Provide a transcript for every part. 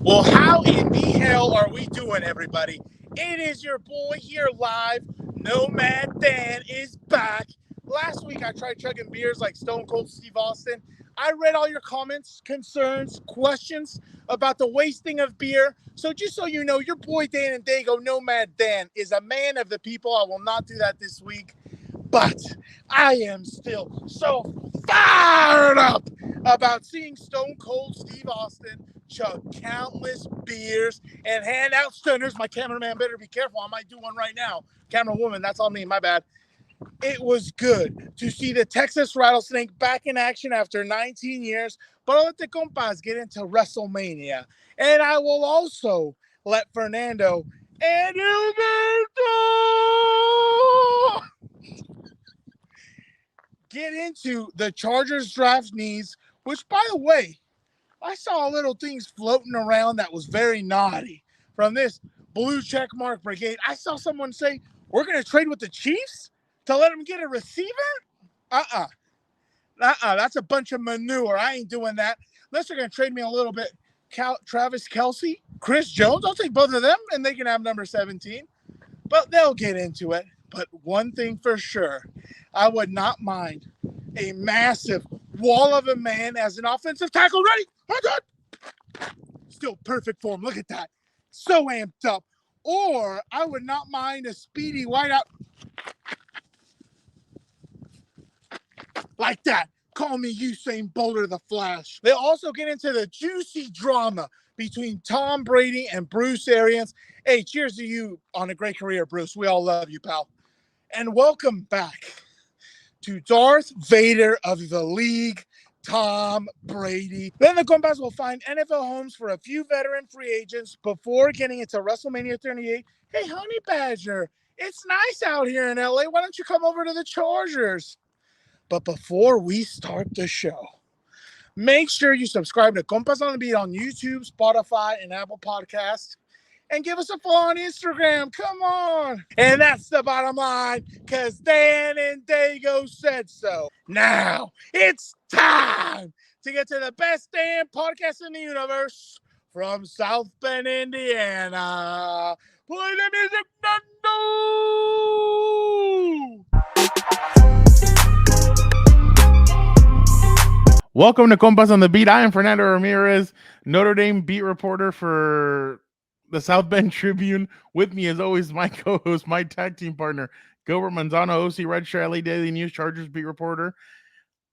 Well, how in the hell are we doing, everybody? It is your boy here live. Nomad Dan is back. Last week, I tried chugging beers like Stone Cold Steve Austin. I read all your comments, concerns, questions about the wasting of beer. So just so you know, your boy Dan and Dago, Nomad Dan, is a man of the people. I will not do that this week. But I am still so fired up about seeing Stone Cold Steve Austin chug countless beers and hand out stunners. My cameraman better be careful. I might do one right now. Camera woman, that's on me. My bad. It was good to see the Texas Rattlesnake back in action after 19 years. But I'll let the Compas get into WrestleMania. And I will also let Fernando and Gilberto get into the Chargers draft needs, which, by the way, I saw little things floating around that was very naughty from this blue check mark brigade. I saw someone say, we're going to trade with the Chiefs to let them get a receiver? That's a bunch of manure. I ain't doing that. Unless they're going to trade me a little bit. Travis Kelce, Chris Jones, I'll take both of them, and they can have number 17. But they'll get into it. But one thing for sure, I would not mind a massive wall of a man as an offensive tackle. Ready? Still perfect form. Look at that. So amped up. Or I would not mind a speedy wideout like that. Call me Usain Bolt or the Flash. They also get into the juicy drama between Tom Brady and Bruce Arians. Hey, cheers to you on a great career, Bruce. We all love you, pal. And welcome back to Darth Vader of the league, Tom Brady. Then the Compas will find NFL homes for a few veteran free agents before getting into WrestleMania 38. Hey, Honey Badger, it's nice out here in LA. Why don't you come over to the Chargers? But before we start the show, make sure you subscribe to Compas on the Beat on YouTube, Spotify, and Apple Podcasts. And give us a follow on Instagram. Come on. And that's the bottom line, because Dan and Dago said so. Now, it's time to get to the best damn podcast in the universe from South Bend, Indiana. Play the music, Nando! Welcome to Compas on the Beat. I am Fernando Ramirez, Notre Dame beat reporter for the South Bend Tribune. With me, as always, my co-host, my tag team partner, Gilbert Manzano, OC Red Shirt, LA Daily News, Chargers beat reporter.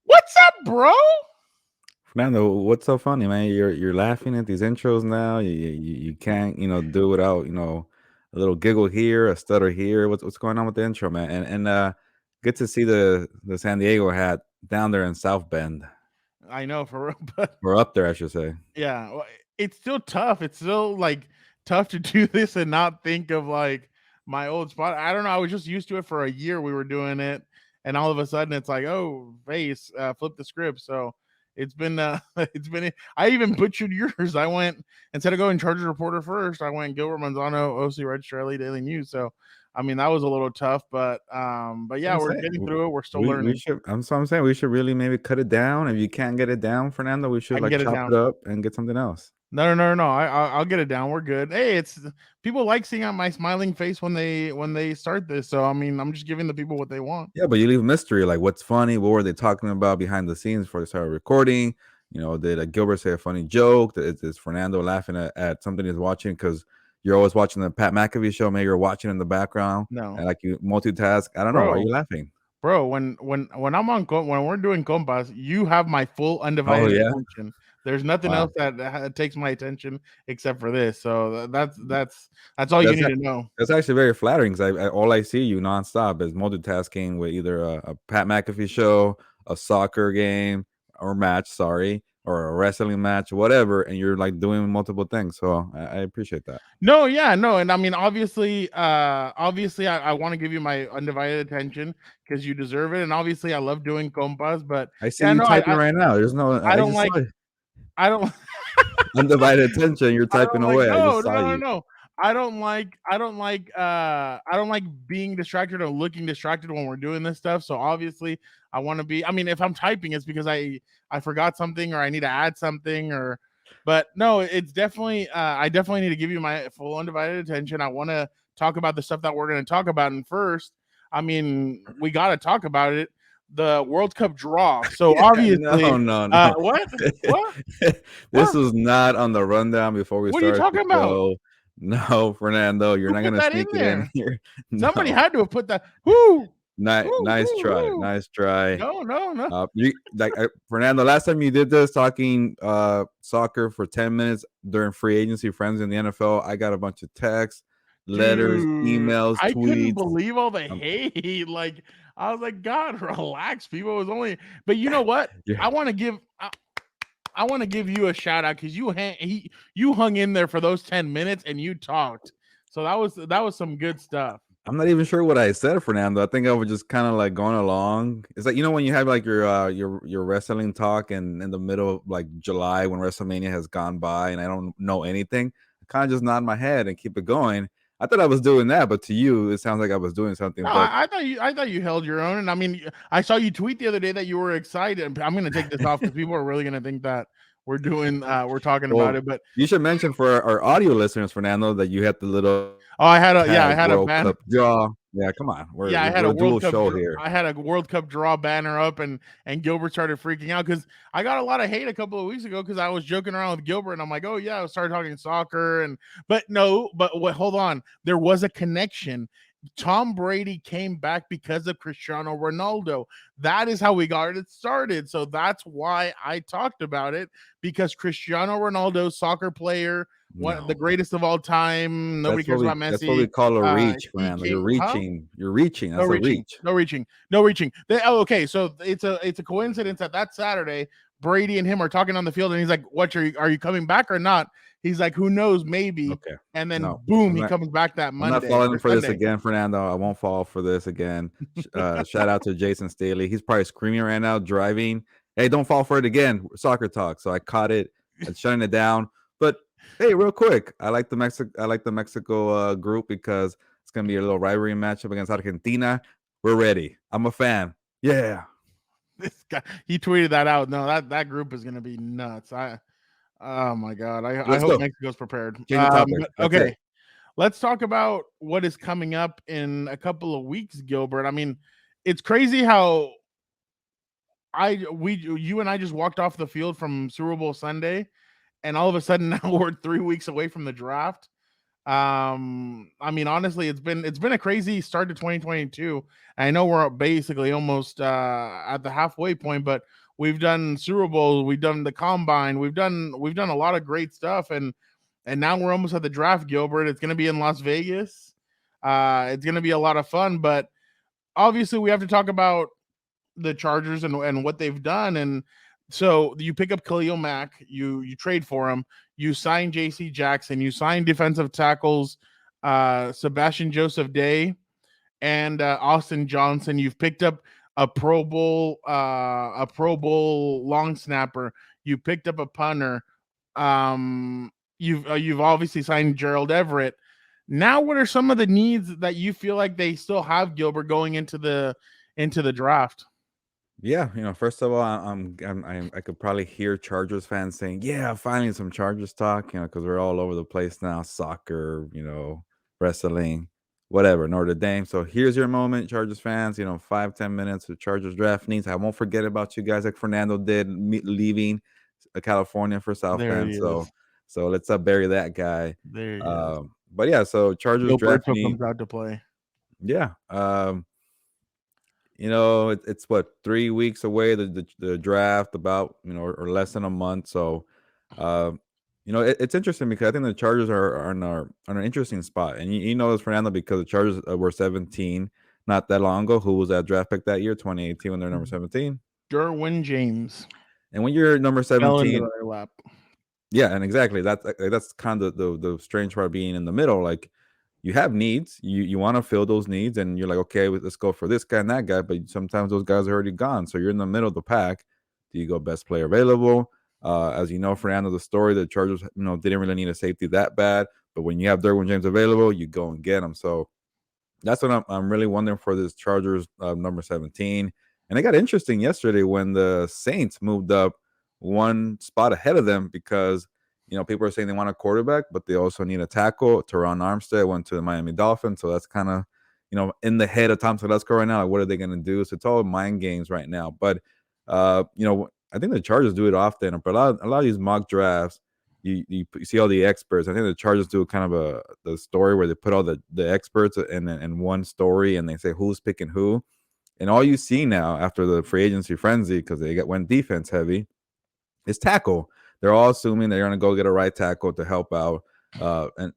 What's up, bro? Fernando, what's so funny, man? You're laughing at these intros now. You can't do without a little giggle here, a stutter here. What's going on with the intro, man? And good to see the San Diego hat down there in South Bend. I know, for real, but we're up there, I should say. Yeah, well, it's still tough. It's still tough to do this and not think of my old spot. I don't know. I was just used to it for a year. We were doing it, and all of a sudden it's face, flip the script. So it's been I even butchered yours. I went, instead of going Chargers reporter first, I went Gilbert Manzano, OC Red Shirt, LA Daily News. So I mean, that was a little tough, but yeah, we're getting through it. We're still learning. I'm saying we should really maybe cut it down. If you can't get it down, Fernando, we should chop it up and get something else. No. I'll get it down. We're good. Hey, it's people like seeing my smiling face when they start this. So I mean, I'm just giving the people what they want. Yeah, but you leave mystery, like what's funny, what were they talking about behind the scenes before they started recording? Did Gilbert say a funny joke? Is Fernando laughing at something he's watching because you're always watching the Pat McAfee show? Maybe you're watching in the background. No, and you multitask. I don't know. Why are you laughing, bro? When I'm on when we're doing Compas, you have my full undivided attention. There's nothing else that takes my attention except for this. So that's all you need to know. That's actually very flattering because all I see you nonstop is multitasking with either a Pat McAfee show, a soccer game or match, or a wrestling match, whatever, and you're doing multiple things. So I appreciate that. No, and I mean, obviously, I want to give you my undivided attention because you deserve it, and obviously, I love doing Compas. But I see you typing right now. There's no. I don't undivided attention. You're typing away. No. I don't like being distracted or looking distracted when we're doing this stuff. So obviously I want to be, I mean, if I'm typing, it's because I forgot something or I need to add something or But no, it's definitely I definitely need to give you my full undivided attention. I want to talk about the stuff that we're going to talk about. And first, I mean, we got to talk about it. The World Cup draw. So No, obviously, no, no. what? What? This What? was not on the rundown before we What are you started the talking about? show. No, Fernando, you're Who not put gonna that in sneak it in there? here. Somebody No. had to have put that. Whoo! Nice, Whoo, nice whoo, try. whoo. Nice try. No, no, no. You like Fernando. Last time you did this, talking soccer for 10 minutes during free agency, friends in the NFL. I got a bunch of texts, letters, Dude, emails, I couldn't tweets. believe all the Um, hate. Like, I was like, God, relax, people. It was only, but you know what? yeah. I want to give, I want to give you a shout out because you hung in there for those 10 minutes and you talked. So that was some good stuff. I'm not even sure what I said, Fernando. I think I was just kind of like going along. It's like, when you have like your wrestling talk, and in the middle of like July when WrestleMania has gone by and I don't know anything, I kind of just nod my head and keep it going. I thought I was doing that, but to you, it sounds like I was doing something. No, But I thought you held your own, and I mean, I saw you tweet the other day that you were excited. I'm going to take this off because people are really going to think that we're talking about well, it. But you should mention for our audio listeners, Fernando, that you had the little I had a World banner. Cup draw. Yeah, come on, Yeah, I had we're a a dual World Cup. show here. I had a World Cup draw banner up, and Gilbert started freaking out because I got a lot of hate a couple of weeks ago because I was joking around with Gilbert, and I'm like, oh yeah, I started talking soccer, but no, but what? Hold on, there was a connection. Tom Brady came back because of Cristiano Ronaldo. That is how we got it started. So that's why I talked about it, because Cristiano Ronaldo, soccer player, one the No, greatest of all time. Nobody cares about that's what we Messi. call a reach, He Fernando. came, huh? You're reaching. No That's a reaching, reach. no reaching, no reaching. Okay, so it's a coincidence that Saturday Brady and him are talking on the field, and he's like, "What are you coming back or not?" He's like, "Who knows, maybe." Okay. And then No, boom, I'm he not. comes back that I'm not Monday falling or for this Sunday. again, Fernando. I won't fall for this again. Shout out to Jason Staley. He's probably screaming right now, driving. Hey, don't fall for it again. Soccer talk. So I caught it and shutting it down. But hey, real quick, I like the Mexico group because it's gonna be a little rivalry matchup against Argentina. We're ready. I'm a fan. Yeah. This guy, he tweeted that out. No, that group is gonna be nuts. Oh my god, I Let's hope go. Mexico's prepared. Change the topic. That's Okay, it. let's talk about what is coming up in a couple of weeks, Gilbert. I mean, it's crazy how you and I just walked off the field from Super Bowl Sunday, and all of a sudden now we're 3 weeks away from the draft. I mean, honestly, it's been a crazy start to 2022. I know we're basically almost at the halfway point, but we've done Super Bowl, we've done the combine, we've done a lot of great stuff, and now we're almost at the draft, Gilbert. It's gonna be in Las Vegas. It's gonna be a lot of fun, but obviously we have to talk about the Chargers and what they've done. And so you pick up Khalil Mack, you trade for him, you sign JC Jackson, you sign defensive tackles Sebastian Joseph Day and Austin Johnson. You've picked up a Pro Bowl long snapper. You picked up a punter. You've obviously signed Gerald Everett. Now, what are some of the needs that you feel like they still have, Gilbert, going into the draft? Yeah, first of all, I could probably hear Chargers fans saying, "Yeah, finally some Chargers talk," because we're all over the place now, soccer, wrestling, whatever, Notre Dame. So here's your moment, Chargers fans. 5-10 minutes of Chargers draft needs. I won't forget about you guys like Fernando did, leaving California for South There Bend. he So is. so let's bury that guy. There he is. But yeah, so Chargers draft Gilberto need. comes out to play. Yeah. It's what, 3 weeks away, the draft, about, or less than a month. So it's interesting because I think the Chargers are on an interesting spot. And you know this, Fernando, because the Chargers were 17 not that long ago. Who was that draft pick that year, 2018, when they're number 17? Derwin James And when you're number fell into 17, their lap. yeah, and exactly, that's kind of the strange part, being in the middle. Like, you have needs, you want to fill those needs, and you're like, okay, let's go for this guy and that guy, but sometimes those guys are already gone, so you're in the middle of the pack. Do you go best player available? As you know, Fernando, the story, the Chargers, didn't really need a safety that bad, but when you have Derwin James available, you go and get him. So that's what I'm really wondering for this Chargers number 17. And it got interesting yesterday when the Saints moved up one spot ahead of them, because people are saying they want a quarterback, but they also need a tackle. Teron Armstead went to the Miami Dolphins, so that's kind of, in the head of Tom Telesco right now. Like, what are they going to do? So it's all mind games right now. But, I think the Chargers do it often. But a lot of these mock drafts, you see all the experts. I think the Chargers do kind of the story where they put all the experts in one story, and they say who's picking who. And all you see now after the free agency frenzy, because went defense heavy, is tackle. They're all assuming they're going to go get a right tackle to help out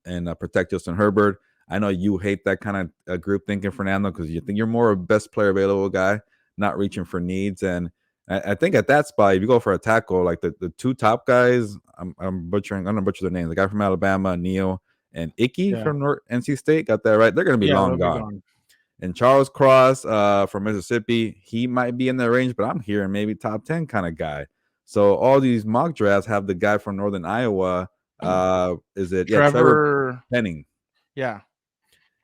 and protect Justin Herbert. I know you hate that kind of group thinking, Fernando, because you think you're more a best player available guy, not reaching for needs. And I think at that spot, if you go for a tackle, like the two top guys, I'm going to butcher their names. The guy from Alabama, Neal, and Icky from NC State, got that right. They're going to be long gone. And Charles Cross from Mississippi, he might be in the range, but I'm hearing maybe top 10 kind of guy. So all these mock drafts have the guy from Northern Iowa. Is it Trevor Penning? Yeah.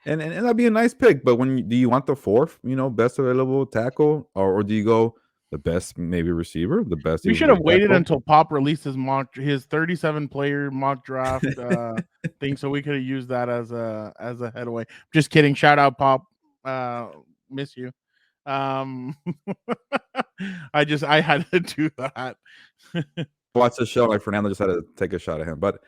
And that'd be a nice pick. But do you want the fourth, best available tackle, or do you go the best maybe receiver, the best? We should have waited until Pop released his 37 player mock draft thing, so we could have used that as a headway. Just kidding. Shout out Pop. Miss you. I had to do that. Watch the show. Like Fernando just had to take a shot at him, but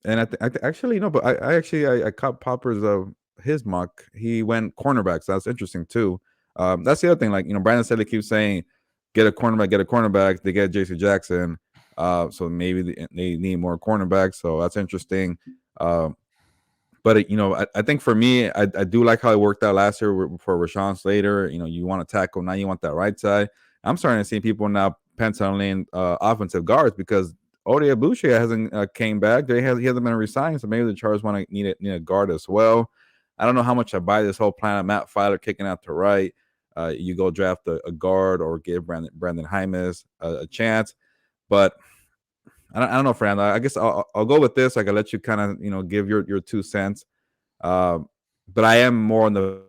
and I actually no, but I caught Popper's his mock. He went cornerbacks. So that's interesting too. That's the other thing. Like Brandon said, they keep saying get a cornerback. They get J.C. Jackson. So maybe they need more cornerbacks. So that's interesting. But I think for me, I do like how it worked out last year for Rashawn Slater. You want to tackle, now you want that right side. I'm starting to see people now penciling offensive guards because Ode Abuche hasn't came back. He hasn't been resigned, so maybe the Chargers need a guard as well. I don't know how much I buy this whole plan of Matt Filer kicking out to right. You go draft a guard or give Brandon Hymas a chance, but I don't know, Fernando. I guess I'll go with this. I can let you kind of give your 2 cents. But I am more on the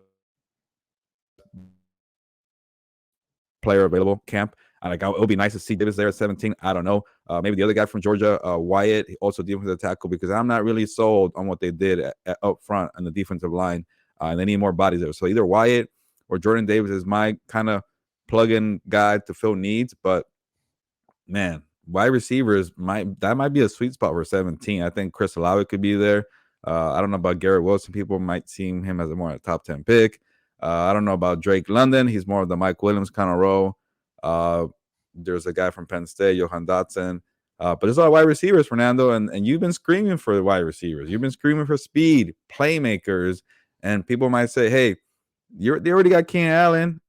player available camp. Like it would be nice to see Davis there at 17. I don't know. Maybe the other guy from Georgia, Wyatt, also defensive tackle, because I'm not really sold on what they did up front on the defensive line. And they need more bodies there. So either Wyatt or Jordan Davis is my kind of plug-in guy to fill needs. But man, wide receivers might be a sweet spot for 17. I think Chris Olave could be there. I don't know about Garrett Wilson. People might see him as a top 10 pick. I don't know about Drake London. He's more of the Mike Williams kind of role. There's a guy from Penn State, Johan Dotson. But there's a lot of wide receivers, Fernando, and you've been screaming for the wide receivers. You've been screaming for speed, playmakers, and people might say, hey, they already got Keenan Allen,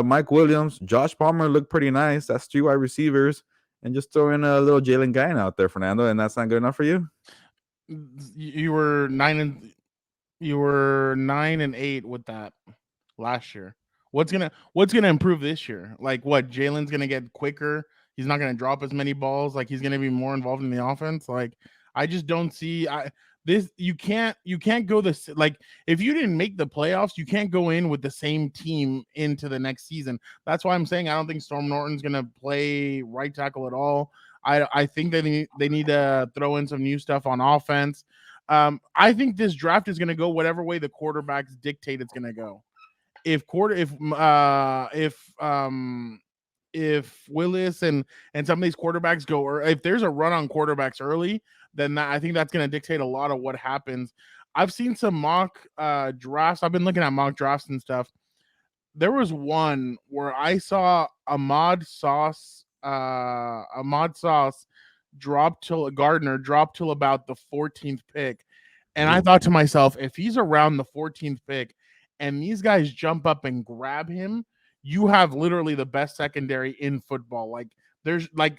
Mike Williams, Josh Palmer looked pretty nice. That's 3 wide receivers. And just throw in a little Jalen Guine out there, Fernando, and that's not good enough for you. You were 9 and 8 with that last year. What's gonna improve this year? Like what? Jalen's gonna get quicker. He's not gonna drop as many balls. Like he's gonna be more involved in the offense. Like I just don't see this. You can't go this, like if you didn't make the playoffs, you can't go in with the same team into the next season. That's why I'm saying I don't think Storm Norton's gonna play right tackle at all. I think they need to throw in some new stuff on offense. I think this draft is gonna go whatever way the quarterbacks dictate it's gonna go. If Willis and some of these quarterbacks go, or if there's a run on quarterbacks early, then I think that's going to dictate a lot of what happens. I've seen some mock drafts. I've been looking at mock drafts and stuff. There was one where I saw Ahmad Sauce drop till about the 14th pick. And I thought to myself, if he's around the 14th pick and these guys jump up and grab him, you have literally the best secondary in football. Like there's like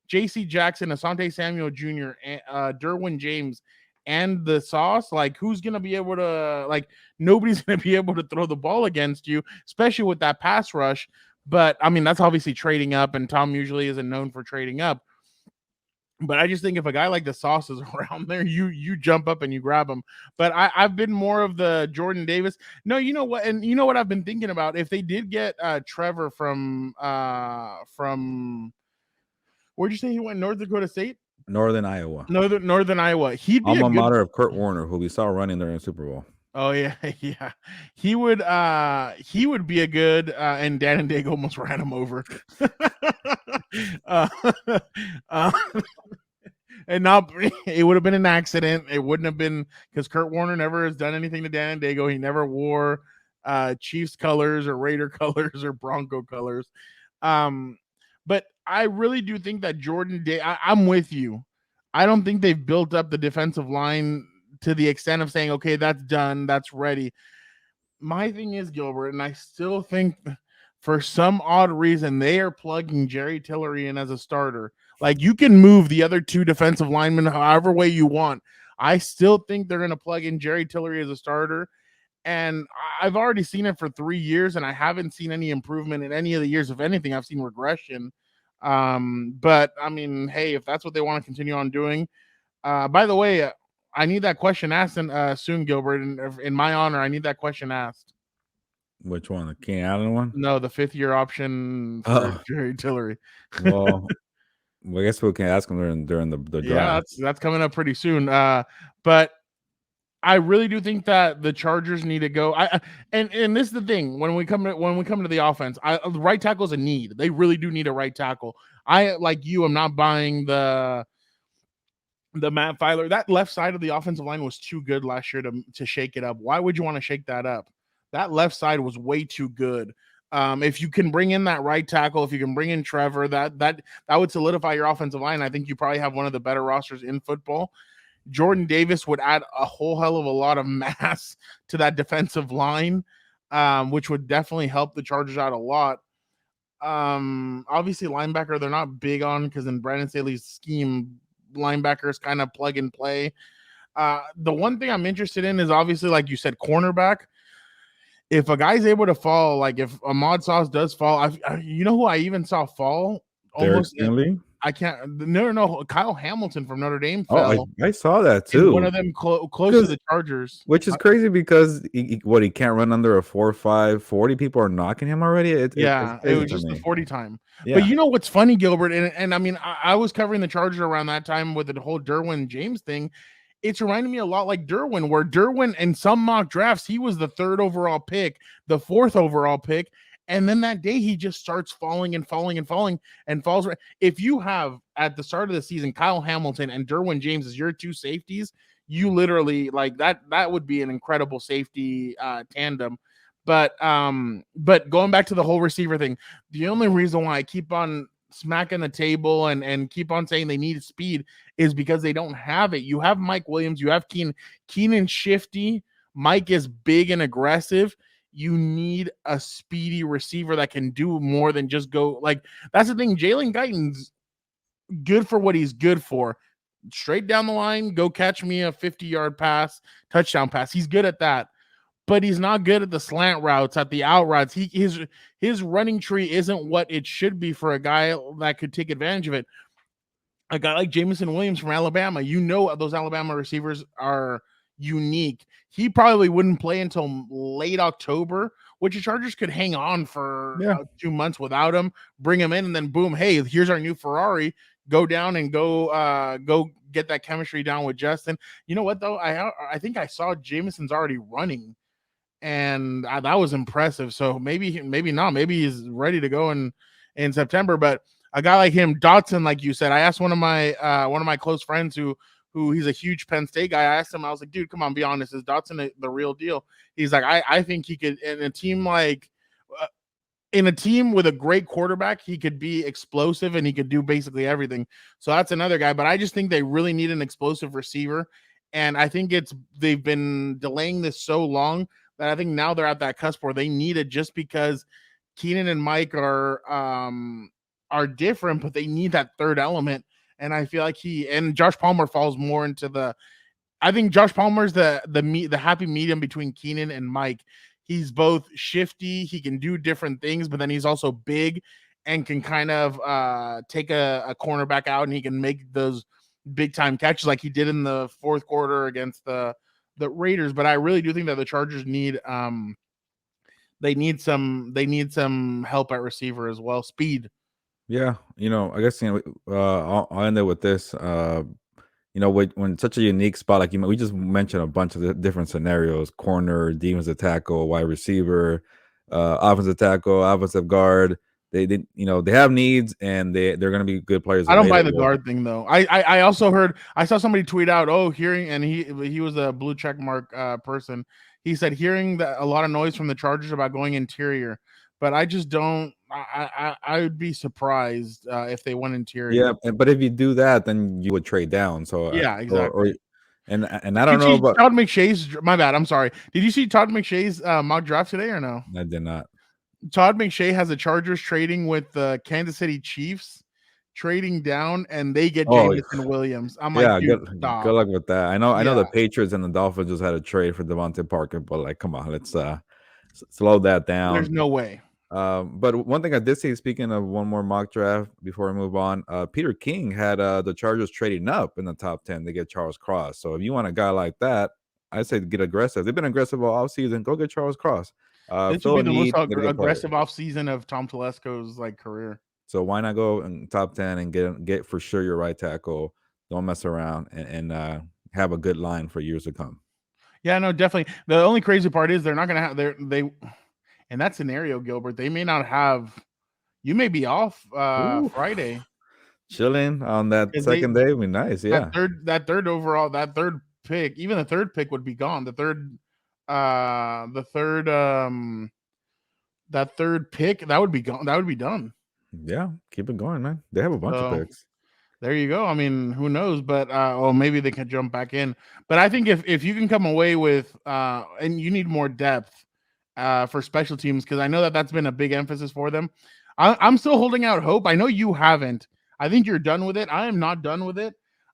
J.C. Jackson, Asante Samuel Jr., Derwin James, and the Sauce. Like who's gonna be able to, like nobody's gonna be able to throw the ball against you, especially with that pass rush. But I mean that's obviously trading up, and Tom usually isn't known for trading up. But I just think if a guy like the Sauce is around there, you jump up and you grab him. But I've been more of the Jordan Davis. No, you know what? And you know what I've been thinking about? If they did get Trevor from where'd you say he went? North Dakota State? Northern Iowa. Northern Iowa. He'd be a Alma good. mater of Kurt Warner, who we saw running during the Super Bowl. Oh yeah, yeah. He would be a good and Dan and Dago almost ran him over. uh, uh, and not it would have been an accident. It wouldn't have been because Kurt Warner never has done anything to Dan and Dago. He never wore Chiefs colors or Raider colors or Bronco colors. But I really do think that Jordan Day. I'm with you. I don't think they've built up the defensive line to the extent of saying, okay, that's done, that's ready. My thing is, Gilbert, and I still think for some odd reason they are plugging Jerry Tillery in as a starter. Like, you can move the other two defensive linemen however way you want. I still think they're going to plug in Jerry Tillery as a starter. And I've already seen it for 3 years, and I haven't seen any improvement in any of the years. If anything, I've seen regression. But I mean, hey, if that's what they want to continue on doing. By the way, I need that question asked soon, Gilbert. And in my honor, I need that question asked. Which one? The Keenan Allen one? No, the 5th-year option for Jerry Tillery. Well, I guess we can ask him during the draft. Yeah, that's coming up pretty soon. But I really do think that the Chargers need to go. And this is the thing when we come to the offense, the right tackle is a need. They really do need a right tackle. I, like you, am not buying the Matt Filer. That left side of the offensive line was too good last year to shake it up. Why would you want to shake that up? That left side was way too good. If you can bring in that right tackle, if you can bring in Trevor, that would solidify your offensive line. I think you probably have one of the better rosters in football. Jordan Davis would add a whole hell of a lot of mass to that defensive line, which would definitely help the Chargers out a lot. Obviously, linebacker, they're not big on because in Brandon Staley's scheme, linebackers kind of plug and play. The one thing I'm interested in is obviously, like you said, cornerback. If a guy's able to fall, like if Ahmad Sauce does fall, you know who I even saw fall? Derek Stingley? I can't. No. Kyle Hamilton from Notre Dame Oh, fell. I saw that too. One of them close to the Chargers, which is crazy because he can't run under a 4.5 40. People are knocking him already. It was just the 40 time. Yeah. But you know what's funny, Gilbert, and I mean, I was covering the Chargers around that time with the whole Derwin James thing. It's reminding me a lot like Derwin, where Derwin in some mock drafts he was the 3rd overall pick, the 4th overall pick. And then that day he just starts falling and falls. If you have at the start of the season Kyle Hamilton and Derwin James as your two safeties, you literally like that would be an incredible safety tandem. But going back to the whole receiver thing, the only reason why I keep on smacking the table and keep on saying they need speed is because they don't have it. You have Mike Williams, you have Keenan shifty. Mike is big and aggressive. You need a speedy receiver that can do more than just go. Like, that's the thing. Jalen Guyton's good for what he's good for. Straight down the line, go catch me a 50-yard pass, touchdown pass. He's good at that. But he's not good at the slant routes, at the out routes. His running tree isn't what it should be for a guy that could take advantage of it. A guy like Jameson Williams from Alabama, you know those Alabama receivers are unique. He probably wouldn't play until late October, which the Chargers could hang on for 2 months without him, bring him in, and then boom, hey, here's our new Ferrari. Go down and go get that chemistry down with Justin. You know what though? I think I saw Jameson's already running, and that was impressive. So maybe not. Maybe he's ready to go in September. But a guy like him, Dotson, like you said, I asked one of my close friends who he's a huge Penn State guy. I asked him, I was like, dude, come on, be honest. Is Dotson the real deal? He's like, I think he could, in a team with a great quarterback, he could be explosive and he could do basically everything. So that's another guy. But I just think they really need an explosive receiver. And I think they've been delaying this so long that I think now they're at that cusp where they need it, just because Keenan and Mike are different, but they need that third element. And I feel like Josh Palmer falls more into I think Josh Palmer's the happy medium between Keenan and Mike. He's both shifty. He can do different things, but then he's also big and can kind of take a cornerback out, and he can make those big time catches like he did in the 4th quarter against the Raiders. But I really do think that the Chargers need some help at receiver as well. Speed. Yeah, I guess I'll end it with this. When such a unique spot like we just mentioned a bunch of different scenarios: corner, defensive tackle, wide receiver, offensive tackle, offensive guard. They have needs, and they're going to be good players I don't buy the available. guard thing though. I also heard, I saw somebody tweet out, oh, hearing, and he was a blue check mark person. He said hearing that a lot of noise from the Chargers about going interior, but I just don't. I would be surprised if they went Yeah, interior. but if you do that, then you would trade down. So, Yeah, or exactly. and I Did don't know, you see but Todd McShay's? My bad. I'm sorry. Did you see Todd McShay's mock draft today or no? I did not. Todd McShay has the Chargers trading with the Kansas City Chiefs, trading down, and they get Oh, Jamison Williams. I'm like, yeah, dude, good stop. luck with that. I know Yeah, the Patriots and the Dolphins just had a trade for Devontae Parker, but like, come on, let's slow that there's down. no way. But one thing I did see, speaking of one more mock draft before we move on, Peter King had the Chargers trading up in the top 10 to get Charles Cross. So if you want a guy like that, I say get aggressive. They've been aggressive all offseason. Go get Charles Cross. This would Fill be a the most need, get a good player. aggressive offseason of Tom Telesco's like career. So why not go in top 10 and get for sure your right tackle? Don't mess around and have a good line for years to come. Yeah, no, definitely. The only crazy part is they're not gonna have they in that scenario, Gilbert. They may not have. You may be off Ooh, Friday chilling on that because they second day would be nice. Yeah. that third overall that third pick, even the third pick would be gone. The third that third pick that would be gone. That would be done. Yeah. Keep it going, man. They have a bunch of So picks. there you go. I mean, who knows? But or maybe they can jump back in. But I think if you can come away with and you need more depth for special teams, because I know that that's been a big emphasis for them. I'm still holding out hope. I know you haven't. I think you're done with it. I am not done with it.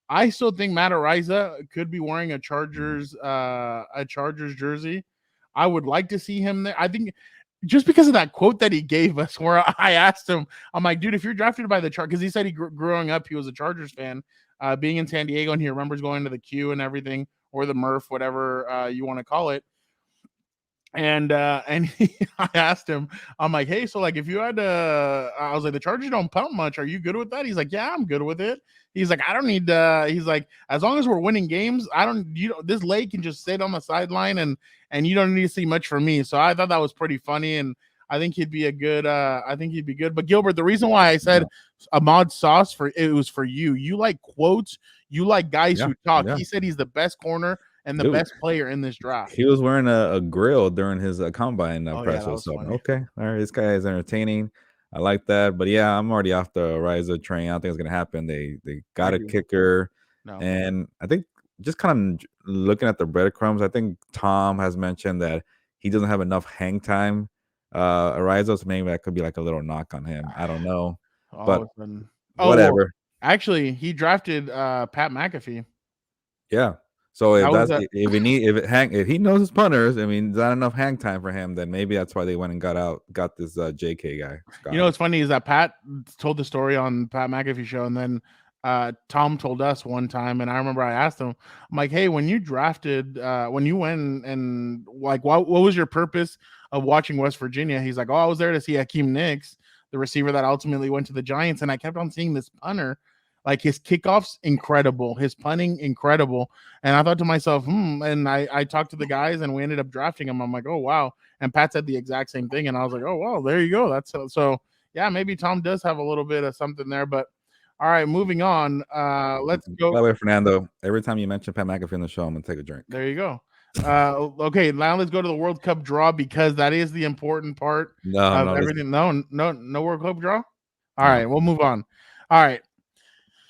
I still think Matt Ariza could be wearing a Chargers jersey. I would like to see him there. I think just because of that quote that he gave us, where I asked him, I'm like, dude, if you're drafted by the Chargers, because he said growing up he was a Chargers fan, being in San Diego, and he remembers going to the Q and everything, or the Murph, whatever you want to call it. And I asked him, I'm like, hey, so like if you had to, I was like, the Chargers don't punt much. Are you good with that? He's like, yeah, I'm good with it. He's like, I don't need he's like, as long as we're winning games, I don't, this leg can just sit on the sideline and you don't need to see much from me. So I thought that was pretty funny. And I think he'd be a good, I think he'd be good. But Gilbert, the reason why I said Ahmad Sauce it was for you. You like quotes, you like guys Yeah. who talk. Yeah. He said he's the best corner and the Dude, best player in this draft. he was wearing a grill during his combine Oh yeah, that presser. was So funny. okay, all right, this guy is entertaining. I like that, but yeah, I'm already off the Riza train. I don't think it's gonna happen. They I got a do. kicker, No. and I think just kind of looking at the breadcrumbs. I think Tom has mentioned that he doesn't have enough hang time. Ariza, so maybe that could be like a little knock on him. I don't know, All of but a sudden. Oh well, whatever. actually, he drafted Pat McAfee. Yeah. So That if was that's if he knows his punters, I mean, not enough hang time for him, then maybe that's why they went and got this JK guy. Scott. what's funny is that Pat told the story on Pat McAfee show, and then Tom told us one time, and I remember I asked him, I'm like, hey, when you drafted, when you went and like, what was your purpose of watching West Virginia? He's like, oh, I was there to see Hakeem Nicks, the receiver that ultimately went to the Giants, and I kept on seeing this punter. Like his kickoffs, incredible. His punting, incredible. And I thought to myself, And I talked to the guys, and we ended up drafting him. I'm like, oh wow. And Pat said the exact same thing, and I was like, oh well, there you go. That's so. Yeah, maybe Tom does have a little bit of something there, but all right, moving on. Let's By go. the way, Fernando, every time you mention Pat McAfee on the show, I'm gonna take a drink. There you go. Okay, now let's go to the World Cup draw, because that is the important part No, of no, everything. No World Cup draw. All no. right, we'll move on. All right.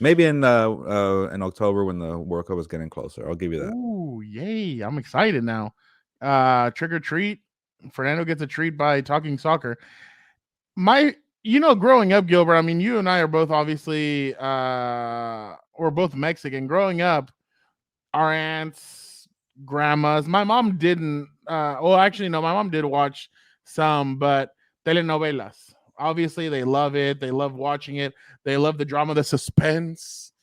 Maybe in October when the World Cup is getting closer. I'll give you that. Ooh, yay. I'm excited now. Trick or treat. Fernando gets a treat by talking soccer. Growing up, Gilbert, I mean, you and I are both obviously we're both Mexican. Growing up, our aunts, grandmas, my mom didn't well, actually no, my mom did watch some, but telenovelas. Obviously, they love it. They love watching it. They love the drama, the suspense,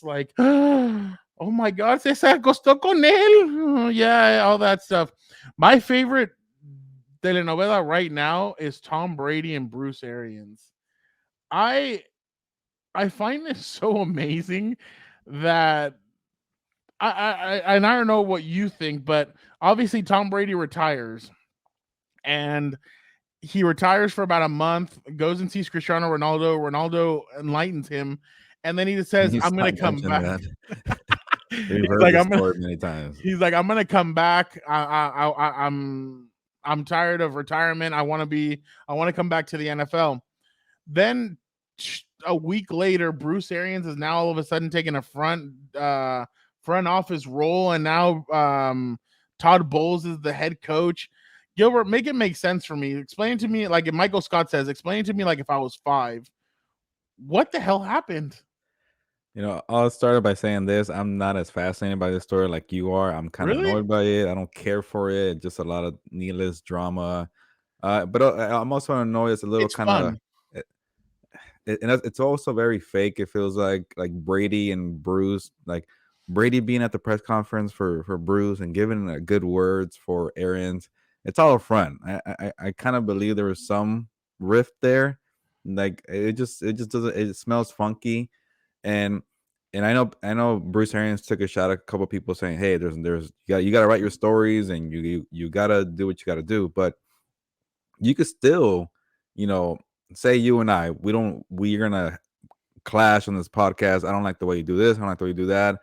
like, oh my God, se acostó con él. Yeah, all that stuff. My favorite telenovela right now is Tom Brady and Bruce Arians. I find this so amazing that and I don't know what you think, but obviously Tom Brady retires, and he retires for about a month, goes and sees Cristiano Ronaldo. Ronaldo enlightens him, and then he just says, You "I'm gonna stop come mentioning back." that. We've He's heard like, this "I'm gonna." story many times. He's like, "I'm gonna come back. I'm tired of retirement. I want to come back to the NFL." Then a week later, Bruce Arians is now all of a sudden taking a front office role, and now Todd Bowles is the head coach. Gilbert, make it make sense for me. Explain it to me like if Michael Scott says, explain it to me like if I was 5. What the hell happened? I'll start by saying this. I'm not as fascinated by this story like you are. I'm kind of Really? annoyed by it. I don't care for it. Just a lot of needless drama. But I'm also annoyed. It's a little It's kind of, fun. and it's also very fake. It feels like Brady and Bruce, like Brady being at the press conference for Bruce and giving good words for Arians. It's all a front. I kind of believe there was some rift there. Like it just doesn't. It smells funky. And I know Bruce Arians took a shot at a couple people saying, "Hey, you gotta write your stories and you gotta do what you gotta do." But you could still, you know, say you and I, we're gonna clash on this podcast. I don't like the way you do this. I don't like the way you do that.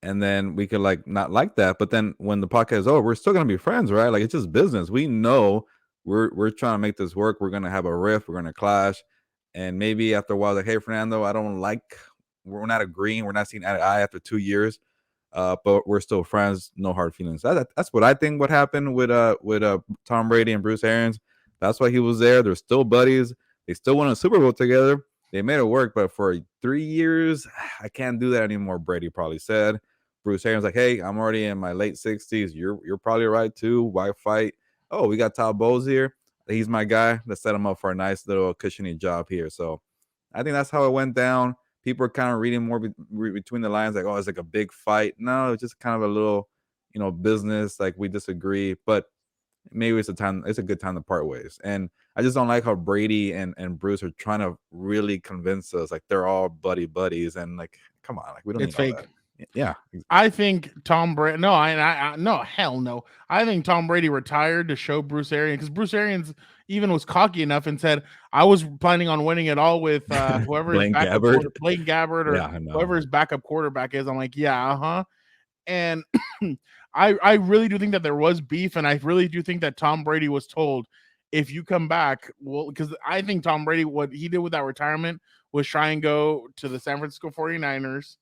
And then we could like not like that. But then when the podcast is over, we're still gonna be friends, right? Like it's just business. We know we're trying to make this work. We're gonna have a riff. We're gonna clash. And maybe after a while, like, hey, Fernando, we're not agreeing. We're not seeing eye to eye after 2 years. But we're still friends. No hard feelings. That's what I think. What happened with Tom Brady and Bruce Arians? That's why he was there. They're still buddies. They still won a Super Bowl together. They made it work, but for 3 years, I can't do that anymore. Brady probably said. Bruce Arians like, hey, I'm already in my late 60s. You're probably right too. Why fight? Oh, we got Todd Bowles here. He's my guy. Let's set him up for a nice little cushiony job here. So I think that's how it went down. People are kind of reading more between the lines, like, oh, it's like a big fight. No, it's just kind of a little, business. Like we disagree, but maybe it's a good time to part ways. And I just don't like how Brady and Bruce are trying to really convince us like they're all buddies, and like, come on, like we don't It's need all fake. that. Yeah. I think Tom Brady. No, I no, hell no. I think Tom Brady retired to show Bruce Arians, because Bruce Arians even was cocky enough and said, "I was planning on winning it all with whoever his Blaine backup Gabbert. Blaine Gabbert, or Yeah, I know. whoever his backup quarterback is." I'm like, yeah, And I really do think that there was beef, and I really do think that Tom Brady was told, if you come back, well, because I think Tom Brady, what he did with that retirement was try and go to the San Francisco 49ers,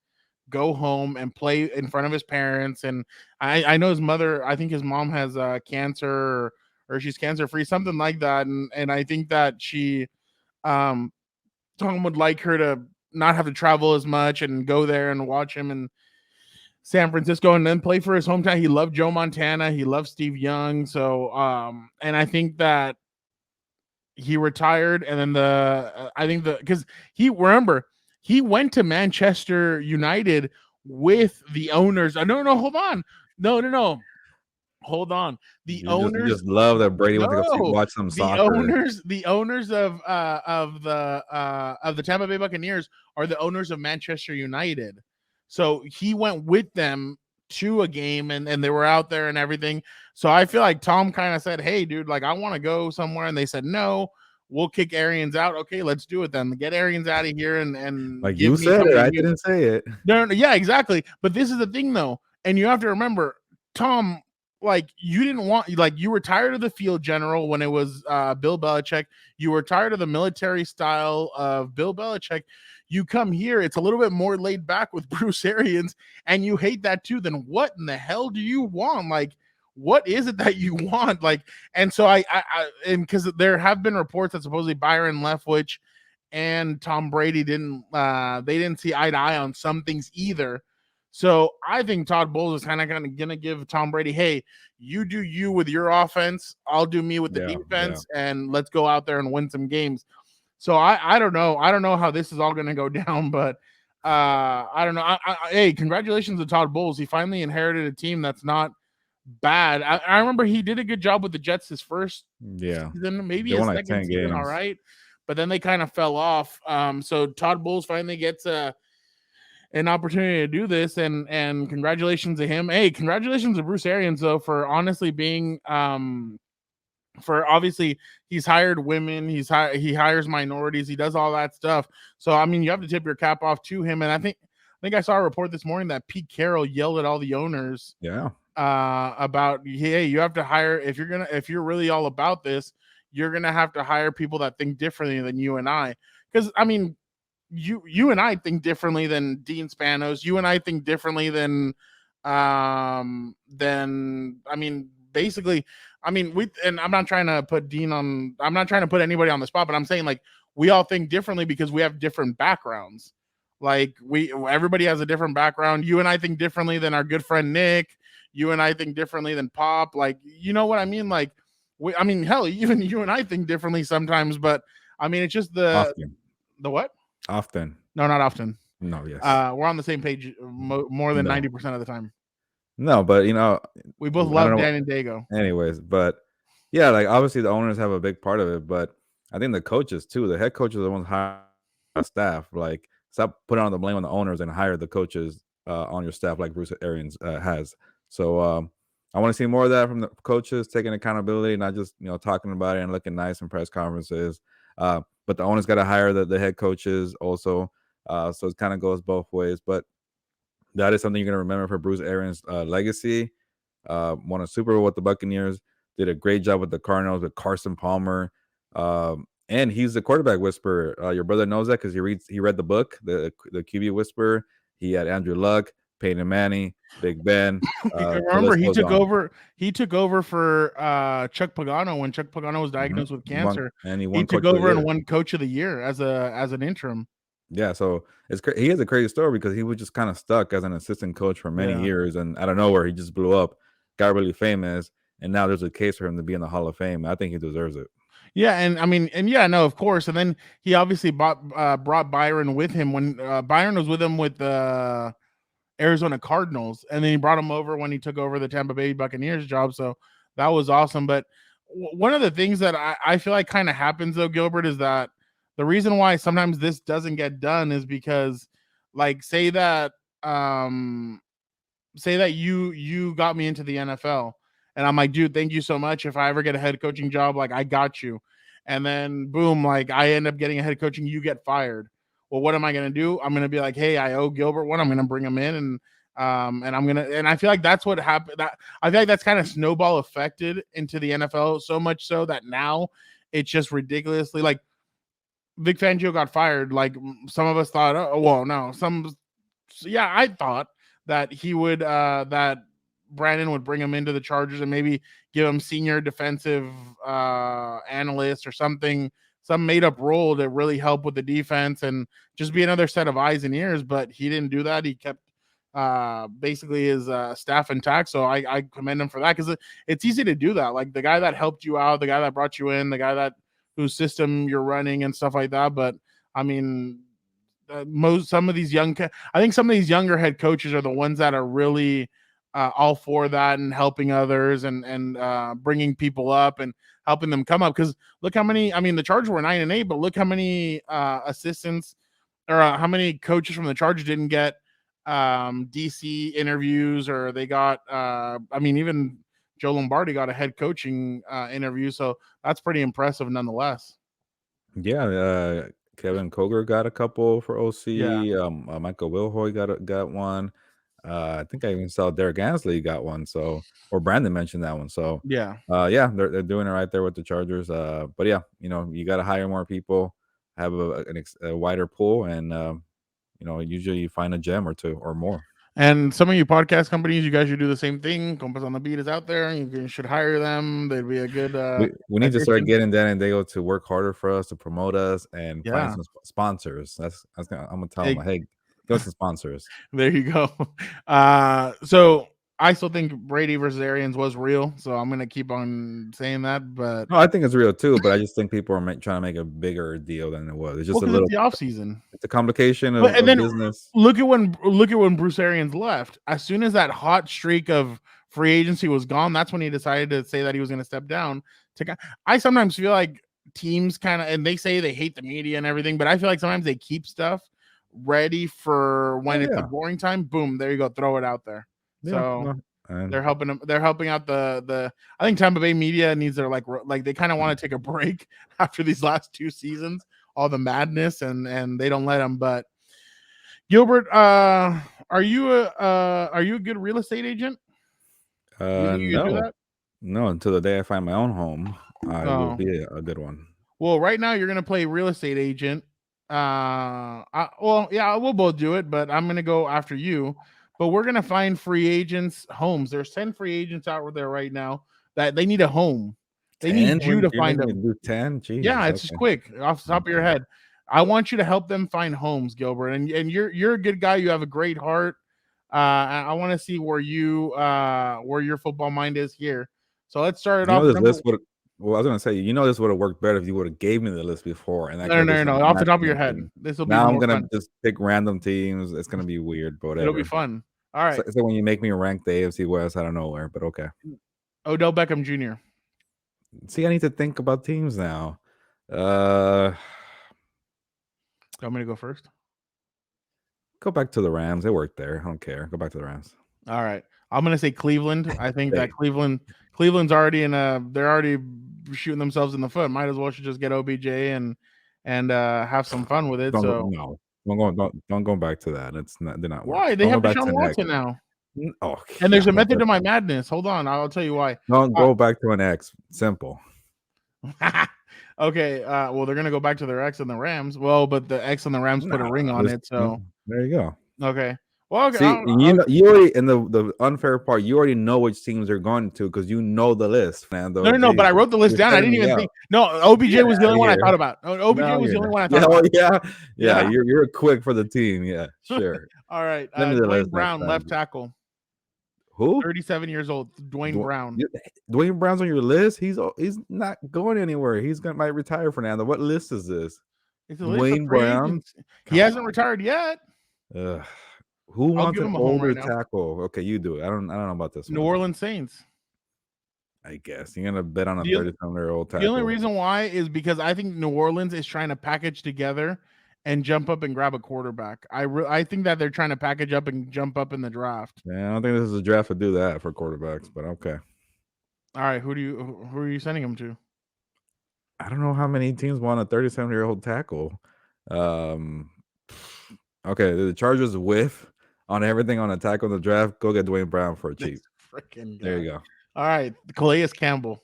go home and play in front of his parents. And I know his mother, I think his mom has cancer, or she's cancer free, something like that. And I think that um, Tom would like her to not have to travel as much and go there and watch him in San Francisco and then play for his hometown. He loved Joe Montana. He loved Steve Young. So, and I think that he retired, and then I think because he went to Manchester United with the owners. No, hold on. No. Hold on. The You owners, just love that Brady went to go no, watch some the soccer. owners of the Tampa Bay Buccaneers are the owners of Manchester United. So he went with them to a game, and they were out there and everything. So I feel like Tom kind of said, "Hey, dude, like I want to go somewhere," and they said, "No, we'll kick Arians out." Okay, let's do it then. Get Arians out of here and Like give you me said it, somebody I new. didn't say it. No, yeah, exactly. But this is the thing, though, and you have to remember, Tom, like you didn't want, like you were tired of the field general when it was Bill Belichick. You were tired of the military style of Bill Belichick. You come here, it's a little bit more laid back with Bruce Arians, and you hate that too. Then what in the hell do you want? Like, what is it that you want? Like, and so and because there have been reports that supposedly Byron Leftwich and Tom Brady they didn't see eye to eye on some things either. So I think Todd Bowles is kind of gonna give Tom Brady, hey, you do you with your offense, I'll do me with the defense, and let's go out there and win some games. So I don't know. I don't know how this is all gonna go down, but I don't know. Hey, congratulations to Todd Bowles. He finally inherited a team that's not bad. I remember he did a good job with the Jets his first Yeah. season, maybe They his won like second 10 season, all games. right. but then they kind of fell off. So Todd Bowles finally gets an opportunity to do this, and congratulations to him. Hey, congratulations to Bruce Arians though for honestly being for obviously he's hired women, he hires minorities, he does all that stuff. So I mean, you have to tip your cap off to him. And I think I saw a report this morning that Pete Carroll yelled at all the owners about, hey, you have to hire, if you're really all about this, you're gonna have to hire people that think differently than you and I. Because I mean, you and I think differently than Dean Spanos. You and I think differently than I mean, basically, I mean, and I'm not trying to put I'm not trying to put anybody on the spot, but I'm saying like we all think differently because we have different backgrounds. Like everybody has a different background. You and I think differently than our good friend Nick. You and I think differently than Pop. Like, you know what I mean? Like, I mean, hell, even you and I think differently sometimes. But I mean, it's just the what? Often. No, not often. No, yes. We're on the same page more than 90% of the time. No, but we both love Dan and Dago. Anyways, but yeah, like obviously the owners have a big part of it, but I think the coaches too, the head coaches are the ones hiring staff. Like, stop putting on the blame on the owners and hire the coaches on your staff like Bruce Arians has. So I want to see more of that from the coaches, taking accountability, not just talking about it and looking nice in press conferences. But the owners got to hire the head coaches also. So it kind of goes both ways. But that is something you're going to remember for Bruce Arians' legacy. Won a Super Bowl with the Buccaneers. Did a great job with the Cardinals with Carson Palmer. And he's the quarterback whisperer. Your brother knows that because he read the book, the QB Whisperer. He had Andrew Luck, Peyton Manning, Big Ben. Remember, he took over for Chuck Pagano when Chuck Pagano was diagnosed with cancer, and he took over and won Coach of the Year as an interim. Yeah, so he has a crazy story because he was just kind of stuck as an assistant coach for many years, and out of nowhere he just blew up, got really famous, and now there's a case for him to be in the Hall of Fame. I think he deserves it. Yeah, and I mean, and yeah, no, of course. And then he obviously brought Byron with him when Byron was with him with the Arizona Cardinals, and then he brought him over when he took over the Tampa Bay Buccaneers job. So that was awesome. But one of the things that I feel like kind of happens though, Gilbert, is that the reason why sometimes this doesn't get done is because, like, say that you got me into the NFL, and I'm like, dude, thank you so much. If I ever get a head coaching job, like, I got you. And then boom, like, I end up getting a head coaching, you get fired. Well, what am I going to do? I'm going to be like, hey, I owe Gilbert one. I'm going to bring him in, and I feel like that's what happened. I feel like that's kind of snowball affected into the NFL, so much so that now it's just ridiculously, like, Vic Fangio got fired. Like, some of us thought, I thought that he would, that Brandon would bring him into the Chargers and maybe give him senior defensive analyst or something, some made up role to really help with the defense and just be another set of eyes and ears. But he didn't do that. He kept basically his staff intact. So I commend him for that, because it's easy to do that. Like, the guy that helped you out, the guy that brought you in, the guy that whose system you're running and stuff like that. But I mean, some of these younger head coaches are the ones that are really all for that and helping others and bringing people up and helping them come up. Because look how many, I mean, the Chargers were 9-8, but look how many assistants or how many coaches from the Chargers didn't get DC interviews, or they got I mean, even Joe Lombardi got a head coaching interview, so that's pretty impressive nonetheless. Yeah, Kevin Koger got a couple for OC. Yeah. Michael Wilhoy got one. I think I even saw Derek Ansley got one. So, or Brandon mentioned that one. So yeah, they're doing it right there with the Chargers. But yeah, you got to hire more people, have a wider pool, and usually you find a gem or two or more. And some of you podcast companies, you guys should do the same thing. Compas on the Beat is out there. You should hire them. They'd be a good. We need to start getting Dan and Dago to work harder for us, to promote us, and find some sponsors. I'm gonna tell them, hey, give us some sponsors. There you go. So I still think Brady versus Arians was real, so I'm gonna keep on saying that. But no, I think it's real too. But I just think people are trying to make a bigger deal than it was. It's just a little the off season. It's a complication of business. Look at when Bruce Arians left. As soon as that hot streak of free agency was gone, that's when he decided to say that he was going to step down. I sometimes feel like teams kind of, and they say they hate the media and everything, but I feel like sometimes they keep stuff ready for when it's a boring time. Boom, there you go, throw it out there. So they're helping them. They're helping out the. I think Tampa Bay media needs their like they kind of want to take a break after these last 2 seasons, all the madness, and they don't let them. But Gilbert, are you a good real estate agent? You do that? No, until the day I find my own home, I will be a good one. Well, right now you're gonna play real estate agent. We'll both do it, but I'm gonna go after you. But we're gonna find free agents homes. There's 10 free agents out there right now that they need a home. They need you to find them. Do 10? Jesus, yeah, it's just quick off the top of your head. I want you to help them find homes, Gilbert. And you're a good guy. You have a great heart. I want to see where your football mind is here. So let's start it off. Well, I was gonna say, this would have worked better if you would have gave me the list before. And no, off the top of your head. This will be. Now I'm gonna just pick random teams. It's gonna be weird, but whatever. It'll be fun. All right. So when you make me rank the AFC West out of nowhere, but okay. Odell Beckham Jr. See, I need to think about teams now. You want me to go first? Go back to the Rams. They worked there. I don't care. Go back to the Rams. All right. I'm gonna say Cleveland. I think that Cleveland's already they're already shooting themselves in the foot. Might as well should just get OBJ and have some fun with it. Don't go back to that. They're not. Why? They have Deshaun Watson now. Oh, and there's a method to my madness. Hold on, I'll tell you why. Don't go back to an X. Simple. Okay. Well, they're gonna go back to their X and the Rams. Well, but the X and the Rams put a ring on it. So there you go. Okay. Well, okay. See, you already, in the unfair part, you already know which teams they're going to because you know the list, Fernando. No, but I wrote the list down. I didn't even think. No, OBJ was the only one I thought about. OBJ was the only one I thought about. Yeah. You're quick for the team. Yeah, sure. All right. Dwayne Brown, left tackle. Who? 37 years old. Dwayne Brown. Dwayne Brown's on your list. He's not going anywhere. Might retire, Fernando. What list is this? It's a Dwayne Brown. He hasn't retired yet. Who wants an older tackle? Okay, you do it. I don't know about this. New Orleans Saints. I guess you're gonna bet on a 37-year-old tackle. The only reason why is because I think New Orleans is trying to package together and jump up and grab a quarterback. I think that they're trying to package up and jump up in the draft. Yeah, I don't think this is a draft to do that for quarterbacks, but okay. All right, who are you sending them to? I don't know how many teams want a 37-year-old tackle. Okay, the Chargers whiff on everything on a tackle in the draft. Go get Dwayne Brown for cheap. There you go. All right, Calais Campbell.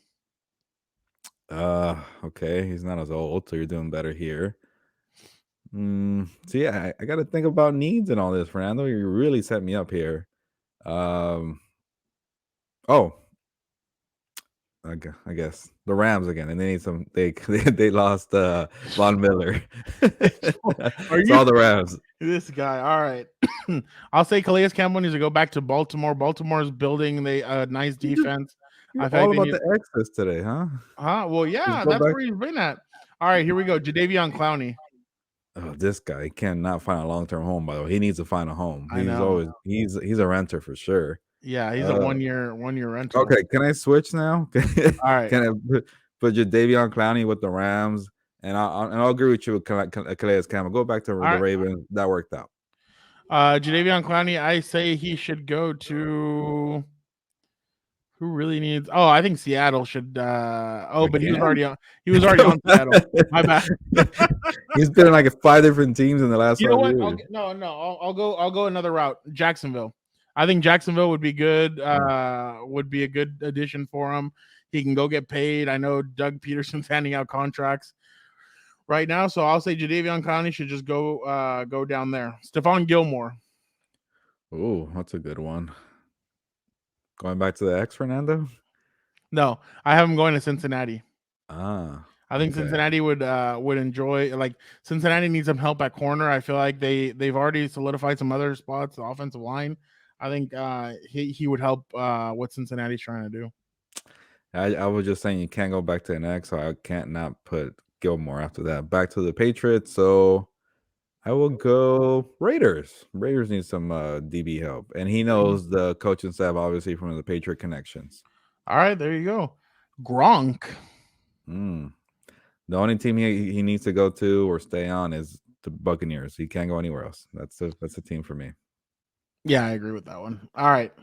Okay, he's not as old, so you're doing better here. So yeah, I got to think about needs and all this, Fernando. You really set me up here. I guess the Rams again, and they need some. They lost Von Miller. It's all the Rams. This guy. All right, I'll say Calais Campbell needs to go back to Baltimore. Baltimore's building a nice defense. You're all about the X's today, huh? Well, yeah, that's where he's been at. All right, here we go. Jadeveon Clowney. Oh, this guy cannot find a long-term home. By the way, he needs to find a home. He's a renter for sure. Yeah, he's a one-year rental. Okay, can I switch now? All right. Can I put Jadeveon Clowney with the Rams? And I'll agree with you with Calais Campbell. Go back to the Ravens. That worked out. Jadeveon Clowney, I say he should go to. Who really needs? Oh, I think Seattle should. But he was already on. He was already on Seattle. My bad. He's been in like 5 different teams in the last 5 years. I'll go another route. Jacksonville. I think Jacksonville would be good. Would be a good addition for him. He can go get paid. I know Doug Peterson's handing out contracts right now, so I'll say Jadeveon Clowney should just go down there. Stephon Gilmore. Oh, that's a good one. Going back to the X, Fernando? No, I have him going to Cincinnati. I think Cincinnati would enjoy. Like, Cincinnati needs some help at corner. I feel like they've already solidified some other spots, the offensive line. I think he would help what Cincinnati's trying to do. I was just saying you can't go back to an X, so I can't not put Gilmore after that. Back to the Patriots, so I will go Raiders. Raiders need some DB help, and he knows the coaching staff obviously from the Patriot connections. All right, there you go. Gronk. The only team he needs to go to or stay on is the Buccaneers. He can't go anywhere else. That's a team for me. Yeah, I agree with that one. All right.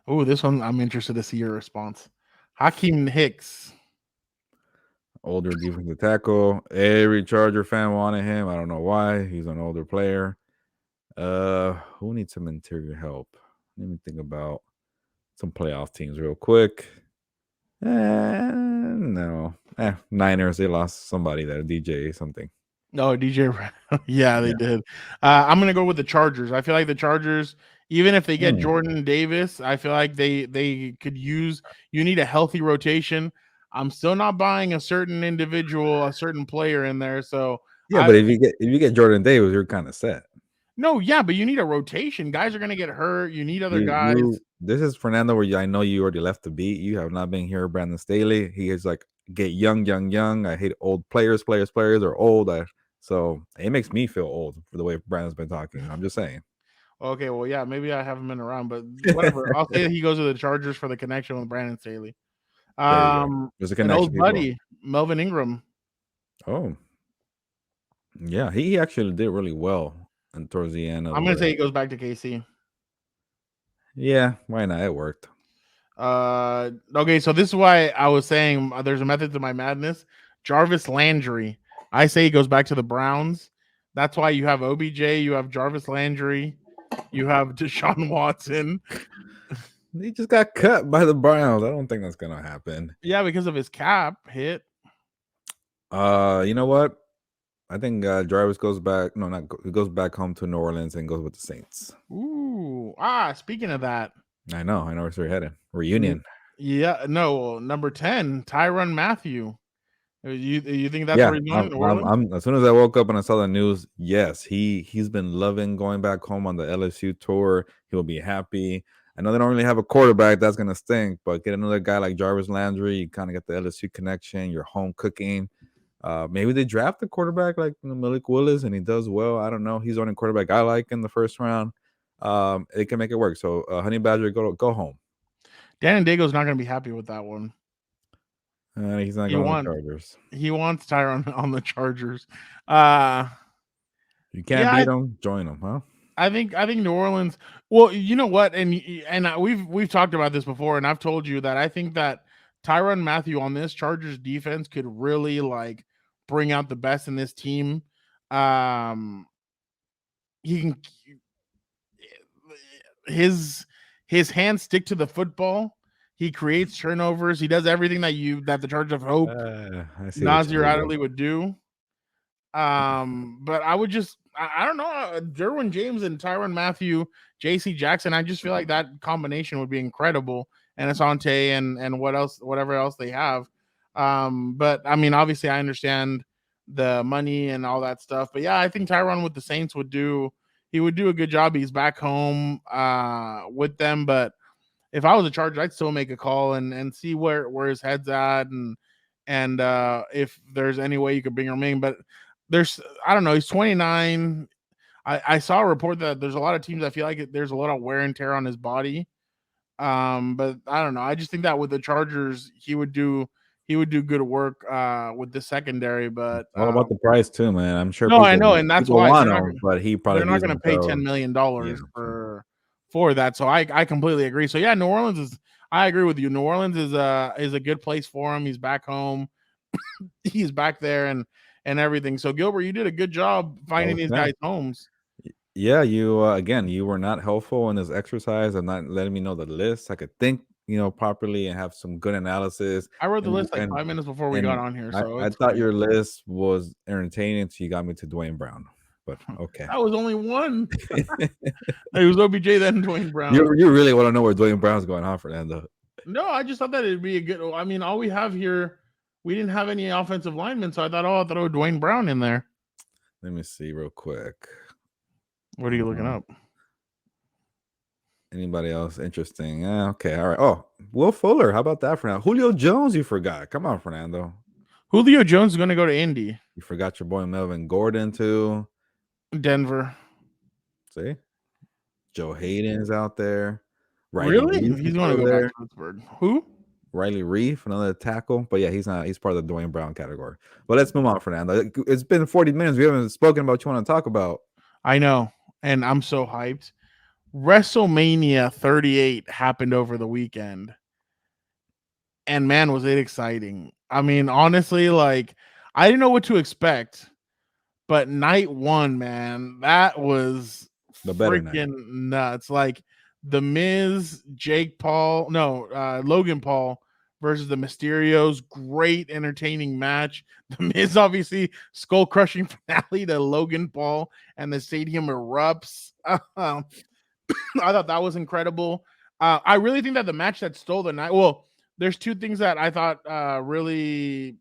Oh, this one I'm interested to see your response. Hakeem Hicks. Older defensive tackle. Every Charger fan wanted him. I don't know why. He's an older player. Who needs some interior help? Let me think about some playoff teams real quick. No. Niners, they lost somebody there. DJ something. No, DJ. Yeah, they did. I'm gonna go with the Chargers. I feel like the Chargers, even if they get Jordan Davis, I feel like they could use. You need a healthy rotation. I'm still not buying a certain individual, a certain player in there. So Yeah, but if you get Jordan Davis, you're kind of set. no, yeah, but you need a rotation. Guys are gonna get hurt. You need other guys. This is Fernando, where I know you already left the beat. You have not been here, Brandon Staley. He is like, get young, young, young. I hate old players are old. So it makes me feel old for the way Brandon's been talking. I'm just saying. Okay, well, yeah, maybe I haven't been around, but whatever. I'll say that he goes to the Chargers for the connection with Brandon Staley. There you go. There's a An connection, old people. buddy, Melvin Ingram. Oh, yeah, he actually did really well, and towards the end of. I'm gonna say he goes back to KC. Yeah, why not? It worked. Okay, so this is why I was saying there's a method to my madness. Jarvis Landry. I say he goes back to the Browns. That's why you have OBJ, you have Jarvis Landry, you have Deshaun Watson. He just got cut by the Browns. I don't think that's gonna happen. Yeah, because of his cap hit. You know what? I think Jarvis goes back. No, not he goes back home to New Orleans and goes with the Saints. Ooh, speaking of that, I know where they're headed. Reunion. Yeah, no, number 10, Tyrann Mathieu. You think that's where he's going? I'm as soon as I woke up and I saw the news, yes, he's been loving going back home on the LSU tour. He'll be happy. I know they don't really have a quarterback that's gonna stink, but get another guy like Jarvis Landry, you kind of get the LSU connection. You're home cooking. Maybe they draft a quarterback like Malik Willis and he does well. I don't know. He's the only quarterback I like in the first round. They can make it work. So Honey Badger, go home. Dan Dago's not going to be happy with that one. He's not going on the Chargers. He wants Tyrann on the Chargers. You can't beat them, join them, huh? I think New Orleans. Well, you know what, and we've talked about this before, and I've told you that I think that Tyrann Mathieu on this Chargers defense could really like bring out the best in this team. He can his hands stick to the football. He creates turnovers. He does everything that the Chargers have hoped Nasir Adderley would do. But I would just I don't know, Derwin James and Tyrann Mathieu, JC Jackson. I just feel like that combination would be incredible. And Asante and whatever else they have. But I mean, obviously I understand the money and all that stuff. But yeah, I think Tyrann with the Saints would do a good job. He's back home with them. But if I was a Charger, I'd still make a call and see where his head's at and if there's any way you could bring him in. But I don't know, he's 29. I saw a report that there's a lot of teams that feel like there's a lot of wear and tear on his body. But I don't know. I just think that with the Chargers, he would do good work with the secondary. But all about the price too, man. I'm sure. No, I know, and that's why but he probably they're not going to pay $10 million for that. So I completely agree. So yeah, New Orleans is. I agree with you. New Orleans is a good place for him. He's back home. He's back there and everything. So Gilbert, you did a good job finding these guys homes. Yeah, you again, you were not helpful in this exercise of not letting me know the list. I could think, properly and have some good analysis. I wrote the list like 5 minutes before we got on here. So I thought your list was entertaining, so you got me to Dwayne Brown. But okay, that was only one. It was OBJ then Dwayne Brown. You really want to know where Dwayne Brown's going on, Fernando? No, I just thought that it'd be a good. I mean, all we have here, we didn't have any offensive linemen, so I thought, I'll throw Dwayne Brown in there. Let me see real quick. What are you looking up? Anybody else interesting? Okay, all right. Oh, Will Fuller. How about that, Fernando? Julio Jones, you forgot. Come on, Fernando. Julio Jones is going to go to Indy. You forgot your boy Melvin Gordon, too. Denver. See? Joe Hayden's out there. Really? He's going to go back to Pittsburgh. Who? Riley Reef, another tackle. But yeah, he's not. He's part of the Dwayne Brown category. But let's move on, Fernando. It's been 40 minutes. We haven't spoken about what you want to talk about. I know, and I'm so hyped. WrestleMania 38 happened over the weekend, and man, was it exciting. I mean, honestly, like I didn't know what to expect, but night one, man, that was The better night. freaking nuts. Like the Miz, Jake Paul, no, Logan Paul versus the Mysterios. Great, entertaining match. The Miz, obviously, skull crushing finale to Logan Paul, and the stadium erupts. I thought that was incredible. I really think that the match that stole the night. Well, there's two things that I thought really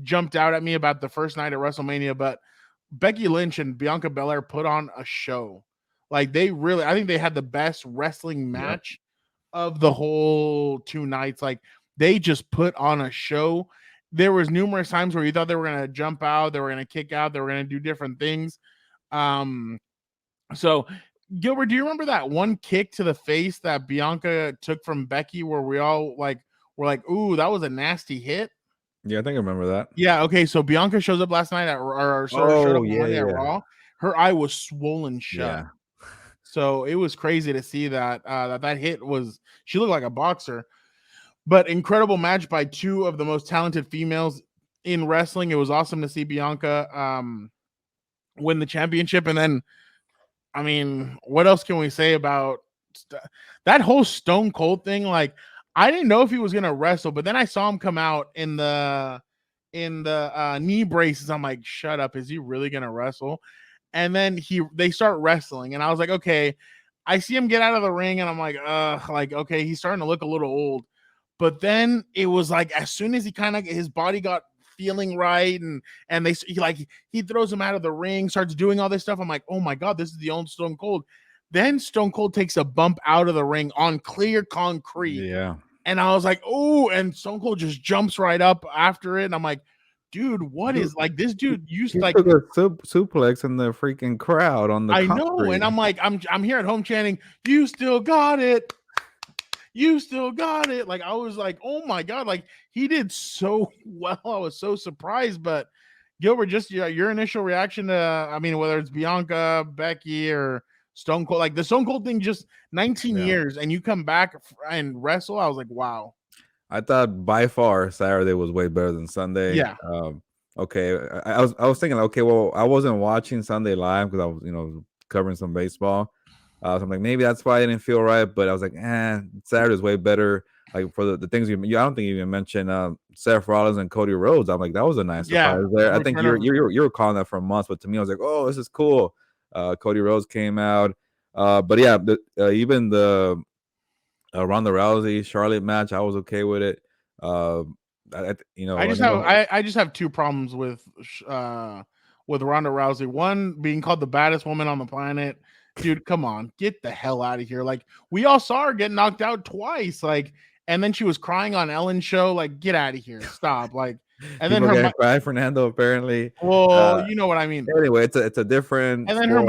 jumped out at me about the first night at WrestleMania, but Becky Lynch and Bianca Belair put on a show. Like they really, I think they had the best wrestling match of the whole 2 nights. Like they just put on a show. There was numerous times where you thought they were going to jump out, they were going to kick out, they were going to do different things. So Gilbert, do you remember that one kick to the face that Bianca took from Becky where we all like were like, ooh, that was a nasty hit? Yeah, I think I remember that. Yeah, okay. So Bianca shows up last night at or showed up Monday at Raw. Her eye was swollen shut. Yeah. So it was crazy to see that that hit was she looked like a boxer. But incredible match by two of the most talented females in wrestling. It was awesome to see Bianca win the championship. And then, I mean, what else can we say about that whole Stone Cold thing? Like, I didn't know if he was gonna wrestle, but then I saw him come out in the knee braces. I'm like, shut up, is he really gonna wrestle? And then they start wrestling, and I was like, okay. I see him get out of the ring, and I'm like, okay, he's starting to look a little old. But then it was like as soon as he kind of his body got feeling right, and he throws him out of the ring, starts doing all this stuff. I'm like, oh my god, this is the old Stone Cold. Then Stone Cold takes a bump out of the ring on clear concrete. Yeah. And I was like, oh, and Stone Cold just jumps right up after it. And I'm like, dude, what is like this dude used he like took a suplex in the freaking crowd on the I concrete. know, and I'm like, I'm here at home chanting, you still got it. You still got it. Like I was like, oh my god, like he did so well. I was so surprised. But Gilbert, just your initial reaction to, I mean, whether it's Bianca, Becky, or Stone Cold, like the Stone Cold thing, just 19 years, and you come back and wrestle. I was like, wow. I thought by far Saturday was way better than Sunday. Yeah. Okay. I was thinking, okay, well, I wasn't watching Sunday live because I was, covering some baseball. So I'm like, maybe that's why I didn't feel right. But I was like, Saturday's way better. Like for the things I don't think you even mentioned Seth Rollins and Cody Rhodes. I'm like, that was a nice surprise there. I think you were calling that for months, but to me, I was like, oh, this is cool. Cody Rhodes came out. But yeah, even the Ronda Rousey Charlotte match, I was okay with it. I just have two problems with Ronda Rousey. One, being called the baddest woman on the planet. Dude, come on, get the hell out of here. Like we all saw her get knocked out twice. Like, and then she was crying on Ellen's show. Like, get out of here. Stop. Like, and then her cry, Fernando, apparently. Well, you know what I mean. Anyway, it's a different. And then her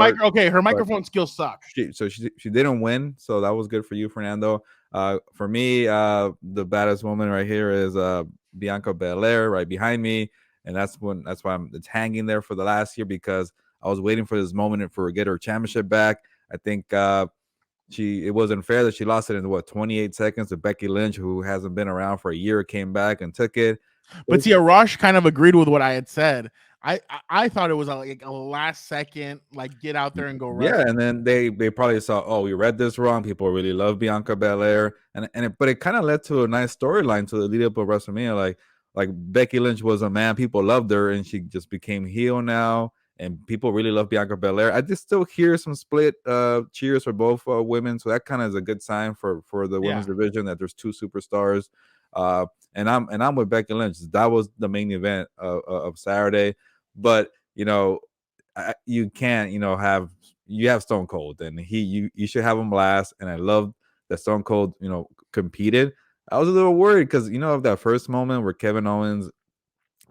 microphone skills suck. She didn't win, so that was good for you, Fernando. For me, the baddest woman right here is Bianca Belair right behind me, and that's why it's hanging there for the last year because I was waiting for this moment for get her championship back. I think it wasn't fair that she lost it in 28 seconds to Becky Lynch, who hasn't been around for a year, came back and took it. But see, Arash kind of agreed with what I had said. I thought it was like a last second, like get out there and go. Yeah, and then they probably saw, oh, we read this wrong. People really love Bianca Belair, but it kind of led to a nice storyline to the lead up of WrestleMania. Like Becky Lynch was a man, people loved her, and she just became heel now, and people really love Bianca Belair. I just still hear some split cheers for both women, so that kind of is a good sign for the women's division that there's two superstars. And I'm with Becky Lynch. That was the main event of Saturday. But you can't you have Stone Cold, and you should have him last. And I love that Stone Cold competed. I was a little worried because of that first moment where Kevin Owens.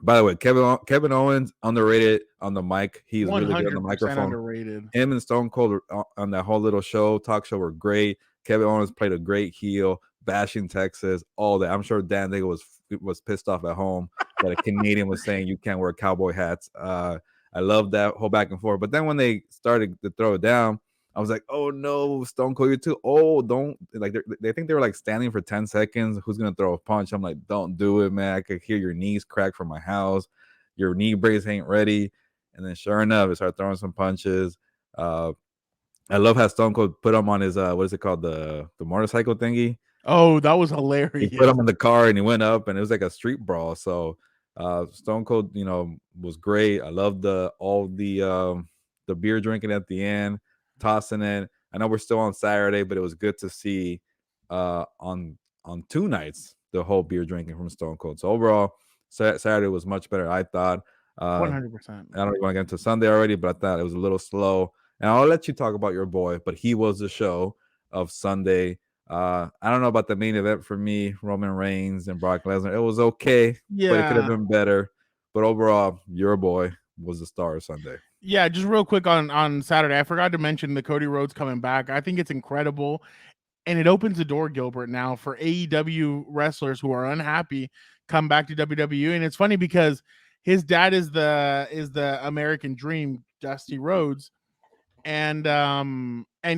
By the way, Kevin Owens underrated on the mic. He's really good on the microphone. Underrated. Him and Stone Cold on that whole little talk show were great. Kevin Owens played a great heel. bashing Texas all day. I'm sure Dan Diggle was pissed off at home that a Canadian was saying you can't wear cowboy hats. I love that whole back and forth. But then when they started to throw it down, I was like, oh no, Stone Cold, you're too old. Don't like they think they were like standing for 10 seconds. Who's gonna throw a punch? I'm like, don't do it, man. I could hear your knees crack from my house. Your knee brace ain't ready. And then sure enough, it started throwing some punches. I love how Stone Cold put him on his what is it called, the motorcycle thingy. Oh, that was He hilarious. put him in the car and he went up, and it was like a street brawl. So Stone Cold, was great. I loved all the beer drinking at the end, tossing it. I know we're still on Saturday, but it was good to see on 2 nights the whole beer drinking from Stone Cold. So overall, Saturday was much better, I thought. 100%. I don't want to get into Sunday already, but I thought it was a little slow. And I'll let you talk about your boy, but he was the show of Sunday. I don't know about the main event for me, Roman Reigns and Brock Lesnar. It was okay, but it could have Yeah. been better. But overall, your boy was the star of Sunday. Yeah, just real quick on Saturday, I forgot to mention the Cody Rhodes coming back. I think it's incredible, and it opens the door, Gilbert, now for AEW wrestlers who are unhappy come back to WWE. And it's funny because his dad is the American Dream, Dusty Rhodes, and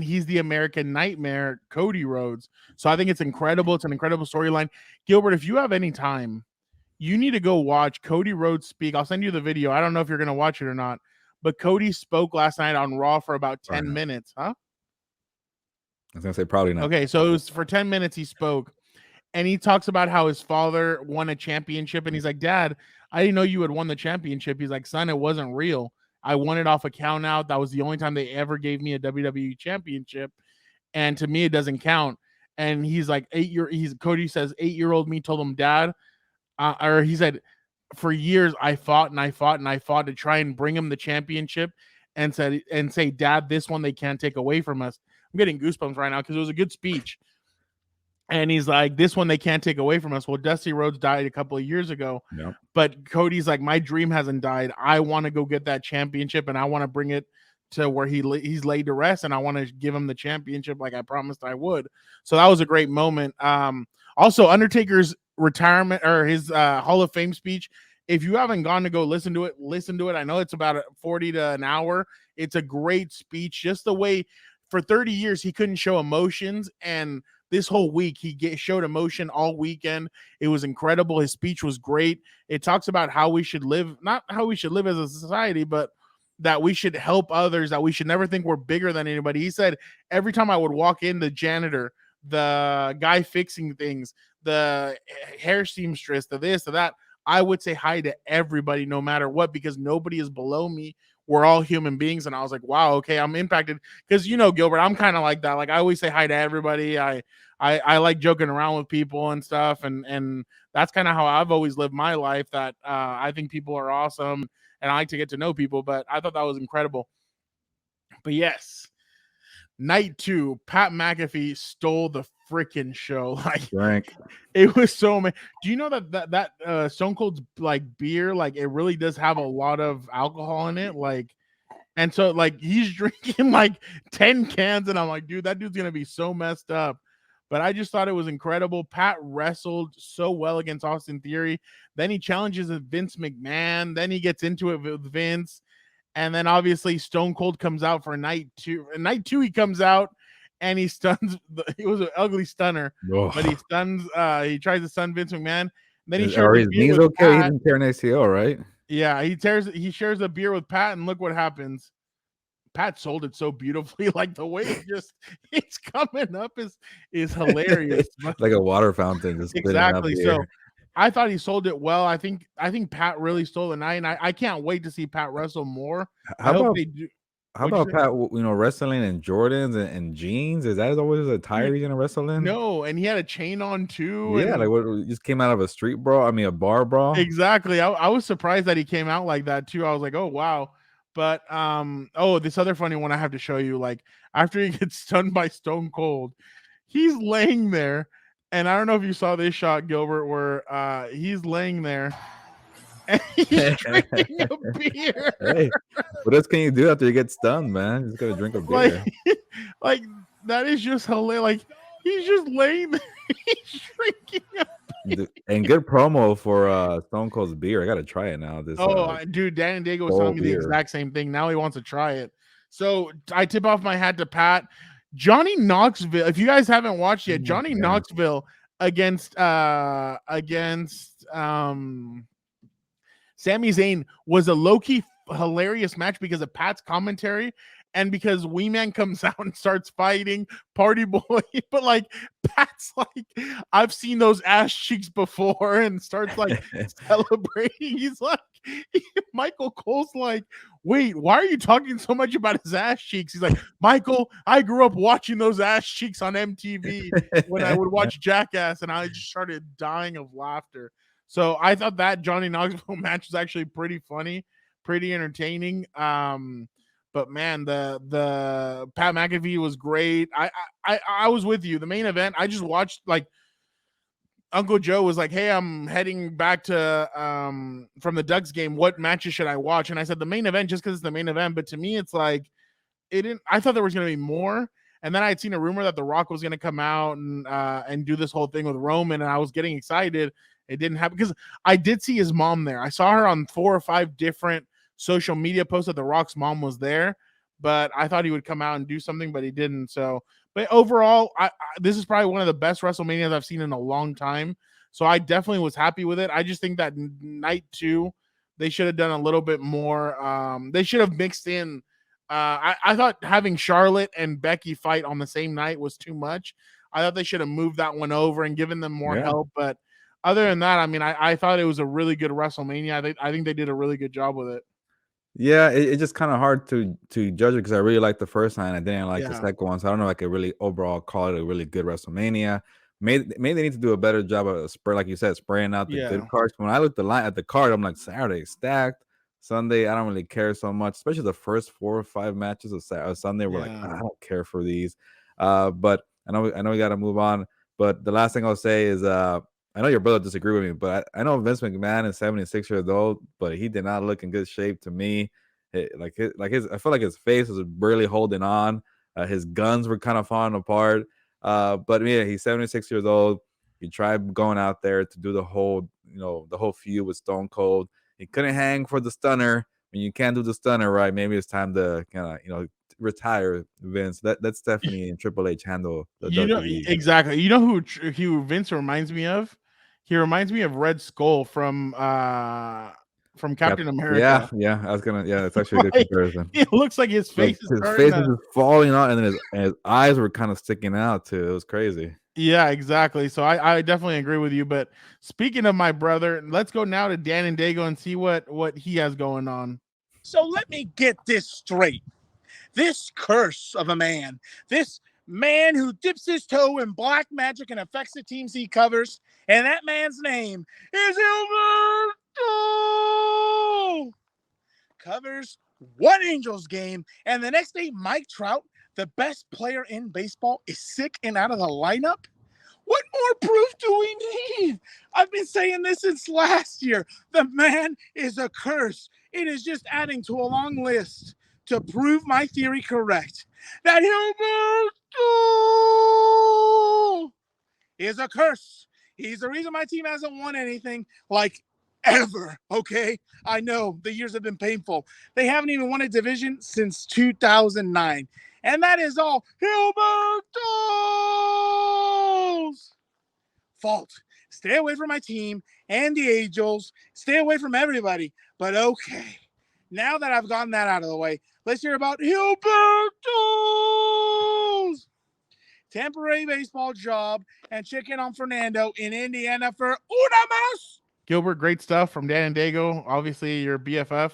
he's the American Nightmare, Cody Rhodes. So I think it's incredible. It's an incredible storyline. Gilbert, if you have any time, you need to go watch Cody Rhodes speak. I'll send you the video. I don't know if you're going to watch it or not, but Cody spoke last night on Raw for about 10 minutes. Huh? I was going to say probably not. Okay, so it was for 10 minutes he spoke, and he talks about how his father won a championship, and he's like, Dad, I didn't know you had won the championship. He's like, son, it wasn't real. I won it off a count out. That was the only time they ever gave me a WWE championship, and to me, it doesn't count. And he's like, Cody says, 8-year-old me told him, Dad, or he said, for years I fought and I fought and I fought to try and bring him the championship, and say, Dad, this one they can't take away from us. I'm getting goosebumps right now because it was a good speech. And he's like, this one they can't take away from us. Well, Dusty Rhodes died a couple of years ago, but Cody's like, my dream hasn't died. I want to go get that championship, and I want to bring it to where he's laid to rest, and I want to give him the championship like I promised I would. So that was a great moment. Also, Undertaker's retirement or his Hall of Fame speech. If you haven't gone to go listen to it. I know it's about 40 to an hour. It's a great speech. Just the way for 30 years he couldn't show emotions, and this whole week he showed emotion all weekend. It was incredible. His speech was great. It talks about how we should live, not how we should live as a society, but that we should help others, that we should never think we're bigger than anybody. He said, every time I would walk in, the janitor, the guy fixing things, the hair seamstress, the this, the that, I would say hi to everybody no matter what, because nobody is below me. We're all human beings. And I was like, wow, okay, I'm impacted. Because, Gilbert, I'm kind of like that. Like, I always say hi to everybody. I like joking around with people and stuff. And that's kind of how I've always lived my life, that I think people are awesome and I like to get to know people. But I thought that was incredible. But yes, night 2, Pat McAfee stole the freaking show. Like, Frank. It was so many. Do you know that Stone Cold's like beer, like it really does have a lot of alcohol in it, like, and so like he's drinking like 10 cans, and I'm like, dude, that dude's gonna be so messed up. But I just thought it was incredible. Pat wrestled so well against Austin Theory. Then he challenges Vince McMahon. Then he gets into it with Vince. And then obviously Stone Cold comes out for night 2. And night 2 he comes out and he stuns. It was an ugly stunner, but he stuns. He tries to stun Vince McMahon. Then he shares his knees okay. Pat. He didn't tear an ACL, right? Yeah, he shares a beer with Pat, and look what happens. Pat sold it so beautifully. Like the way it's coming up is hilarious. Like a water fountain. Exactly. So I thought he sold it well. I think Pat really stole the night, and I can't wait to see Pat wrestle more. I hope they do. How about Pat, wrestling in Jordans and jeans? Is that always a attire he's gonna wrestle in? No, and he had a chain on too. Yeah, like what just came out of a street brawl. I mean, a bar brawl. Exactly. I was surprised that he came out like that too. I was like, oh wow. But this other funny one I have to show you. Like after he gets stunned by Stone Cold, he's laying there, and I don't know if you saw this shot, Gilbert, where he's laying there. And he's drinking a beer. Hey, what else can you do after you get stunned, man? You just gotta drink a beer. Like that is just hilarious. Like He's just laying there. He's shrinking up. And good promo for Stone Cold's beer. I gotta try it now. This Dude, Dan and Diego was Skull telling me the beer. exact same thing. Now he wants to try it. So I tip off my hat to Pat. Johnny Knoxville. If you guys haven't watched yet, Johnny Knoxville against Sami Zayn was a low-key hilarious match because of Pat's commentary and because Wee Man comes out and starts fighting Party Boy. But like Pat's like, I've seen those ass cheeks before, and starts like celebrating. He's like, Michael Cole's like, wait, why are you talking so much about his ass cheeks? He's like, Michael, I grew up watching those ass cheeks on MTV when I would watch Jackass, and I just started dying of laughter. So I thought that Johnny Knoxville match was actually pretty funny, pretty entertaining. But man, the Pat McAfee was great. I was with you. The main event, I just watched, like, Uncle Joe was like, hey, I'm heading back to from the Ducks game. What matches should I watch? And I said the main event just because it's the main event. But to me, it's like I thought there was gonna be more. And then I had seen a rumor that The Rock was gonna come out and do this whole thing with Roman, and I was getting excited. It didn't happen because I did see his mom there. I saw her on 4 or 5 different social media posts that The Rock's mom was there, but I thought he would come out and do something, but he didn't. So, but overall, this is probably one of the best WrestleManias I've seen in a long time. So I definitely was happy with it. I just think that night 2, they should have done a little bit more. They should have mixed in. I thought having Charlotte and Becky fight on the same night was too much. I thought they should have moved that one over and given them more help. But other than that, I mean, I thought it was a really good WrestleMania. I think they did a really good job with it. Yeah, it's just kind of hard to judge it because I really liked the first one. I didn't like the second one, so I don't know. Like, a really overall call it a really good WrestleMania. Maybe they need to do a better job of like you said, spraying out the good cards. When I looked at the card, I'm like, Saturday stacked, Sunday I don't really care so much, especially the first 4 or 5 matches of Sunday. We're like, I don't care for these. But I know we got to move on. But the last thing I'll say is, I know your brother disagree with me, but I know Vince McMahon is 76 years old, but he did not look in good shape to me. I feel like his face was barely holding on. His guns were kind of falling apart. But yeah, he's 76 years old. He tried going out there to do the whole feud with Stone Cold. He couldn't hang for the stunner. When you can't do the stunner right, maybe it's time to kind of retire, Vince. Let Stephanie and Triple H handle the WWE. Exactly. You know who Vince reminds me of? He reminds me of Red Skull from Captain America. Yeah. I was gonna. Yeah, it's actually a good comparison. It looks like his face is falling out, and then his eyes were kind of sticking out too. It was crazy. Yeah, exactly. So I definitely agree with you. But speaking of my brother, let's go now to Dan and Dago and see what he has going on. So let me get this straight. This curse of a man, this man who dips his toe in black magic and affects the teams he covers, and that man's name is Gilberto. Covers one Angels game, and the next day, Mike Trout, the best player in baseball, is sick and out of the lineup. What more proof do we need? I've been saying this since last year. The man is a curse. It is just adding to a long list to prove my theory correct. That Herbert is a curse. He's the reason my team hasn't won anything, like, ever, okay? I know the years have been painful. They haven't even won a division since 2009. And that is all Gilberto's fault. Stay away from my team and the Angels. Stay away from everybody. But okay, now that I've gotten that out of the way, let's hear about Gilberto's temporary baseball job and check in on Fernando in Indiana for una más. Gilbert, great stuff from Dan and Dago. Obviously, your BFF.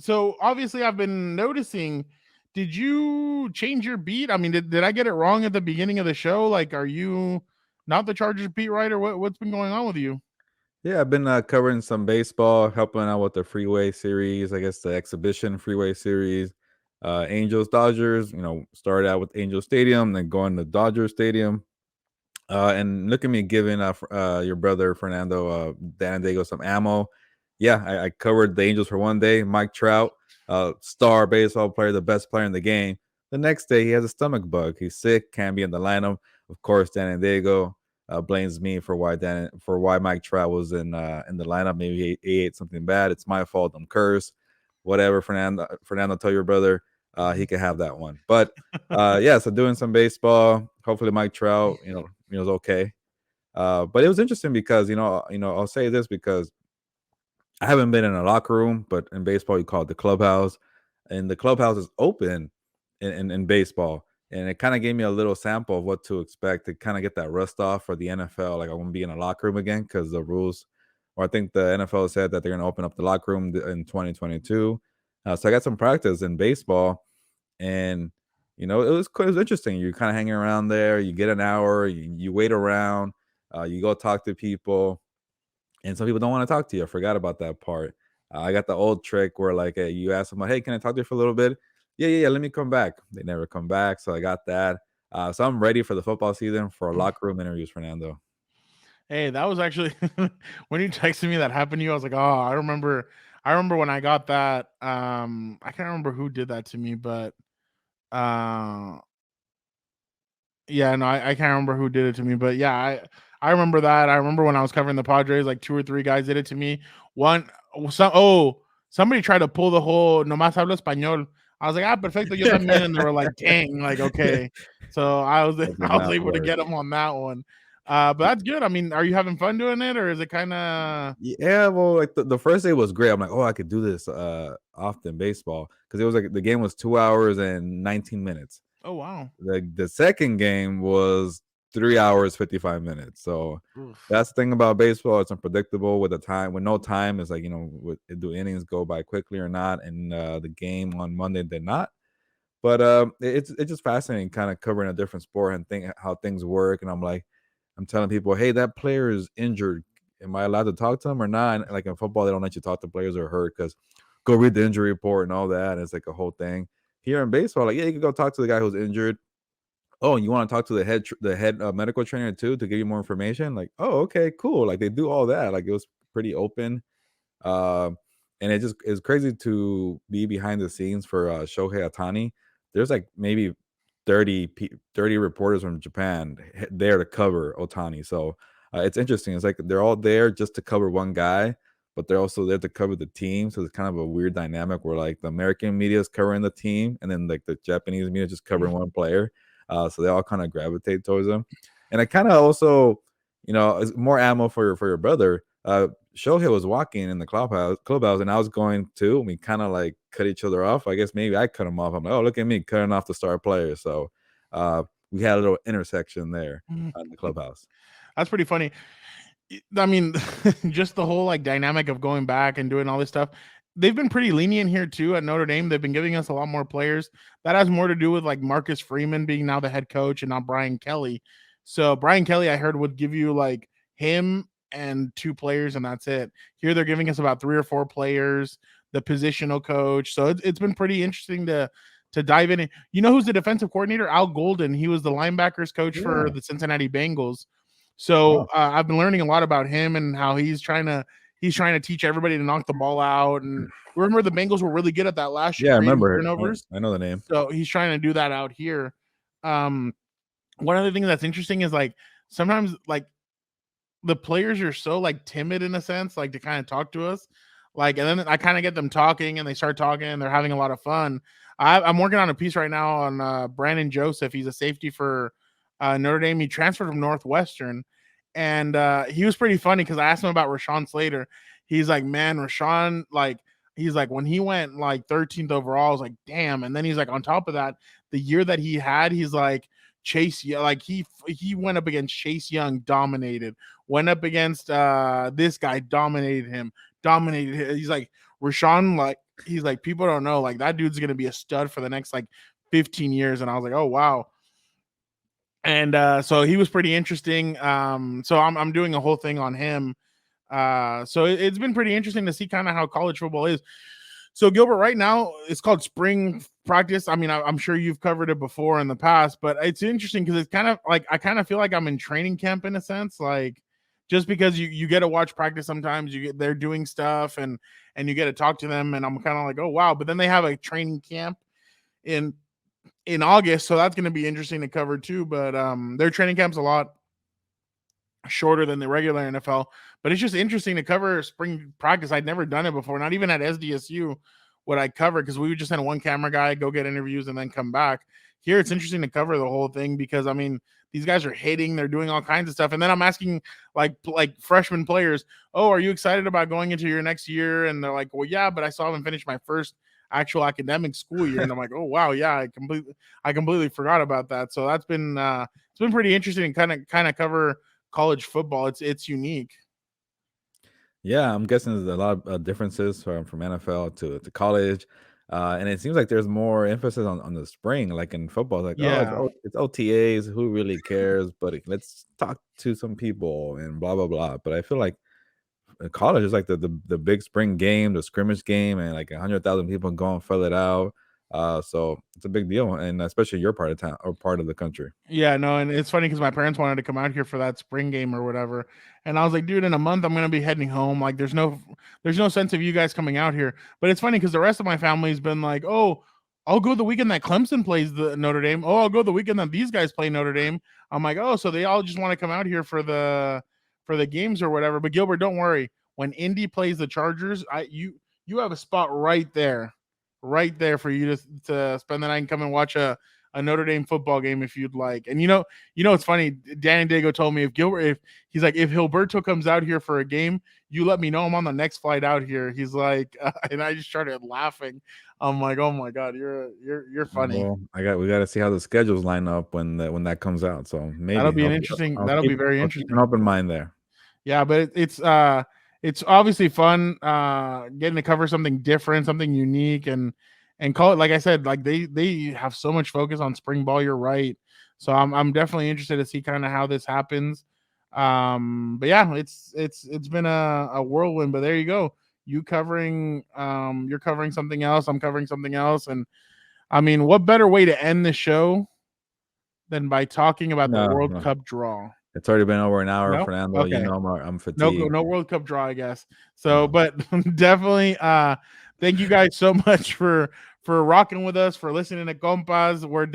So obviously, I've been noticing. Did you change your beat? I mean, did I get it wrong at the beginning of the show? Like, are you not the Chargers beat writer? What's been going on with you? Yeah, I've been covering some baseball, helping out with the Freeway series. I guess the exhibition Freeway series. Angels Dodgers. Started out with Angel Stadium, then going to Dodger Stadium. And look at me giving your brother Fernando Dan and Dago some ammo. Yeah, I covered the Angels for one day. Mike Trout, star baseball player, the best player in the game. The next day, he has a stomach bug. He's sick, can't be in the lineup. Of course, Dan Diego blames me for why Mike Trout was in the lineup. Maybe he ate something bad. It's my fault. I'm cursed. Whatever, Fernando, tell your brother he can have that one. But yeah, so doing some baseball. Hopefully, Mike Trout, is okay. But it was interesting because I'll say this because I haven't been in a locker room, but in baseball you call it the clubhouse, and the clubhouse is open in baseball, and it kind of gave me a little sample of what to expect to kind of get that rust off for the NFL. Like I won't be in a locker room again because the rules, or I think the NFL said that they're going to open up the locker room in 2022. So I got some practice in baseball, and it was interesting. You're kind of hanging around there. You get an hour. You wait around. You go talk to people, and some people don't want to talk to you. I forgot about that part. I got the old trick where like you ask someone, "Hey, can I talk to you for a little bit?" Yeah. Let me come back. They never come back, so I got that. So I'm ready for the football season for locker room interviews, Fernando. Hey, that was actually when you texted me that happened to you. I was like, oh, I remember. I remember when I got that. I can't remember who did that to me, but uh, yeah, no, I can't remember who did it to me, but yeah, I remember that. I remember when I was covering the Padres, like 2 or 3 guys did it to me. One, somebody tried to pull the whole "nomás hablo español." I was like, ah, perfecto, yo también, and they were like, dang, like okay. So I was That did I was not able to work. get them on that one. But that's good. I mean, are you having fun doing it, or is it kind of? Yeah, well, like the first day was great. I'm like, oh, I could do this often baseball because it was like the game was 2 hours and 19 minutes. Oh wow. The second game was 3 hours 55 minutes. So Oof. that's the thing about baseball. It's unpredictable with the time. With no time, it's like do innings go by quickly or not? And the game on Monday did not. But it's just fascinating, kind of covering a different sport and think how things work. And I'm telling people, hey, that player is injured. Am I allowed to talk to him or not? And like in football, they don't let you talk to players who are hurt because go read the injury report and all that. And it's like a whole thing. Here in baseball, like yeah, you can go talk to the guy who's injured. Oh, and you want to talk to the head medical trainer too to give you more information? Like, oh, okay, cool. Like they do all that. Like it was pretty open. Um, and it just is crazy to be behind the scenes for Shohei Ohtani. There's like maybe 30 reporters from Japan there to cover Ohtani. So it's interesting. It's like they're all there just to cover one guy, but they're also there to cover the team. So it's kind of a weird dynamic where like the American media is covering the team, and then like the Japanese media just covering one player. So they all kind of gravitate towards them. And I kind of also, it's more ammo for your brother. Shohei was walking in the clubhouse, and I was going too. And we kind of like cut each other off. I guess maybe I cut him off. I'm like, oh, look at me cutting off the star player. So we had a little intersection there in the clubhouse. That's pretty funny. I mean, just the whole like dynamic of going back and doing all this stuff. They've been pretty lenient here too at Notre Dame. They've been giving us a lot more players. That has more to do with like Marcus Freeman being now the head coach and not Brian Kelly. So Brian Kelly, I heard, would give you like him and 2 players, and that's it. Here they're giving us about 3 or 4 players, the positional coach. So it's been pretty interesting to dive in. You know who's the defensive coordinator? Al Golden. He was the linebackers coach for Yeah. the Cincinnati Bengals. So Wow. I've been learning a lot about him and how he's trying to teach everybody to knock the ball out. And remember, the Bengals were really good at that last year, Yeah, I creating remember. turnovers. I know the name. So he's trying to do that out here. Um, One other thing that's interesting is like sometimes like the players are so like timid in a sense, like to kind of talk to us. Like, and then I kind of get them talking and they start talking and they're having a lot of fun. I'm working on a piece right now on Brandon Joseph. He's a safety for Notre Dame. He transferred from Northwestern, and he was pretty funny because I asked him about Rashawn Slater. He's like, man, Rashawn, like, he's like, when he went like 13th overall, I was like, damn. And then he's like, on top of that, the year that he had, he's like, Chase, like he went up against Chase Young, dominated. Went up against this guy, dominated him, dominated. He's like Rashawn, like he's like people don't know, like that dude's gonna be a stud for the next like 15 years. And I was like, oh wow. And so he was pretty interesting. So I'm doing a whole thing on him. So it's been pretty interesting to see kind of how college football is. So Gilbert, right now it's called spring practice. I mean, I'm sure you've covered it before in the past, but it's interesting because it's kind of like I kind of feel like I'm in training camp in a sense, like just because you get to watch practice sometimes they're doing stuff and you get to talk to them and I'm kind of like, oh wow, but then they have a training camp in in August, so that's going to be interesting to cover too. But their training camp's a lot shorter than the regular NFL, but it's just interesting to cover spring practice. I'd never done it before, not even at SDSU would I cover, because we would just send one camera guy, go get interviews, and then come back. Here, it's interesting to cover the whole thing because I mean, these guys are hitting, they're doing all kinds of stuff, and then I'm asking like freshman players, "Oh, are you excited about going into your next year?" And they're like, "Well, yeah, but I still haven't finished my first actual academic school year." And I'm like, "Oh, wow, yeah, I completely forgot about that." So that's been it's been pretty interesting and kind of cover college football. It's unique. Yeah, I'm guessing there's a lot of differences from NFL to college, and it seems like there's more emphasis on the spring. Like in football, like Yeah. it's OTAs. Who really cares? But let's talk to some people and blah blah blah. But I feel like college is like the big spring game, the scrimmage game, and like 100,000 people go and fill it out. So it's a big deal, and especially your part of town or part of the country. Yeah, no, and it's funny because my parents wanted to come out here for that spring game or whatever, and I was like, dude, in a month I'm gonna be heading home. Like, there's no sense of you guys coming out here. But it's funny because the rest of my family's been like, oh, I'll go the weekend that Clemson plays the Notre Dame. Oh, I'll go the weekend that these guys play Notre Dame. I'm like, oh, so they all just want to come out here for the games or whatever. But Gilbert, don't worry. When Indy plays the Chargers, you have a spot right there for you to spend the night and come and watch a Notre Dame football game if you'd like. And it's funny. Dan Dago told me if he's like, if Gilberto comes out here for a game, you let me know. I'm on the next flight out here. He's like, and I just started laughing. I'm like, oh my god, you're funny. Well, we got to see how the schedules line up when that comes out. So maybe That'll be an interesting. That'll be very I'll keep an interesting. open mind there. Yeah, but it's obviously fun getting to cover something different, something unique, and call it, like I said, like they have so much focus on spring ball. You're right. So I'm definitely interested to see kind of how this happens. But yeah, it's been a whirlwind, but there you go. You're covering something else, I'm covering something else, and I mean, what better way to end the show than by talking about the World No. Cup draw? It's already been over an hour, No? Fernando. Okay. You know I'm fatigued. No World Cup draw, I guess. So, but definitely thank you guys so much for rocking with us, for listening to Compas. We're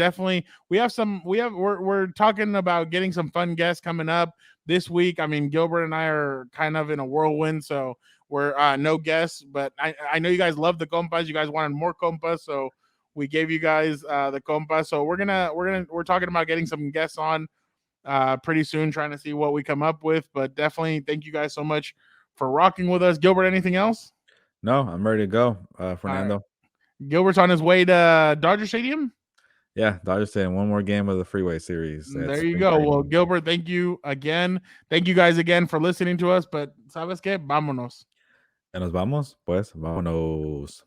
talking about getting some fun guests coming up this week. I mean, Gilbert and I are kind of in a whirlwind, so we're no guests, but I know you guys love the Compas. You guys wanted more Compas, so we gave you guys the Compas. So we're talking about getting some guests on pretty soon, trying to see what we come up with. But definitely thank you guys so much for rocking with us. Gilbert, anything else? No, I'm ready to go, Fernando. Right. Gilbert's on his way to Dodger Stadium. Yeah, Dodgers saying one more game of the Freeway Series. There you go. Well, Gilbert, thank you again. Thank you guys again for listening to us. But ¿sabes qué? Vámonos. Ya nos vamos, pues, vámonos.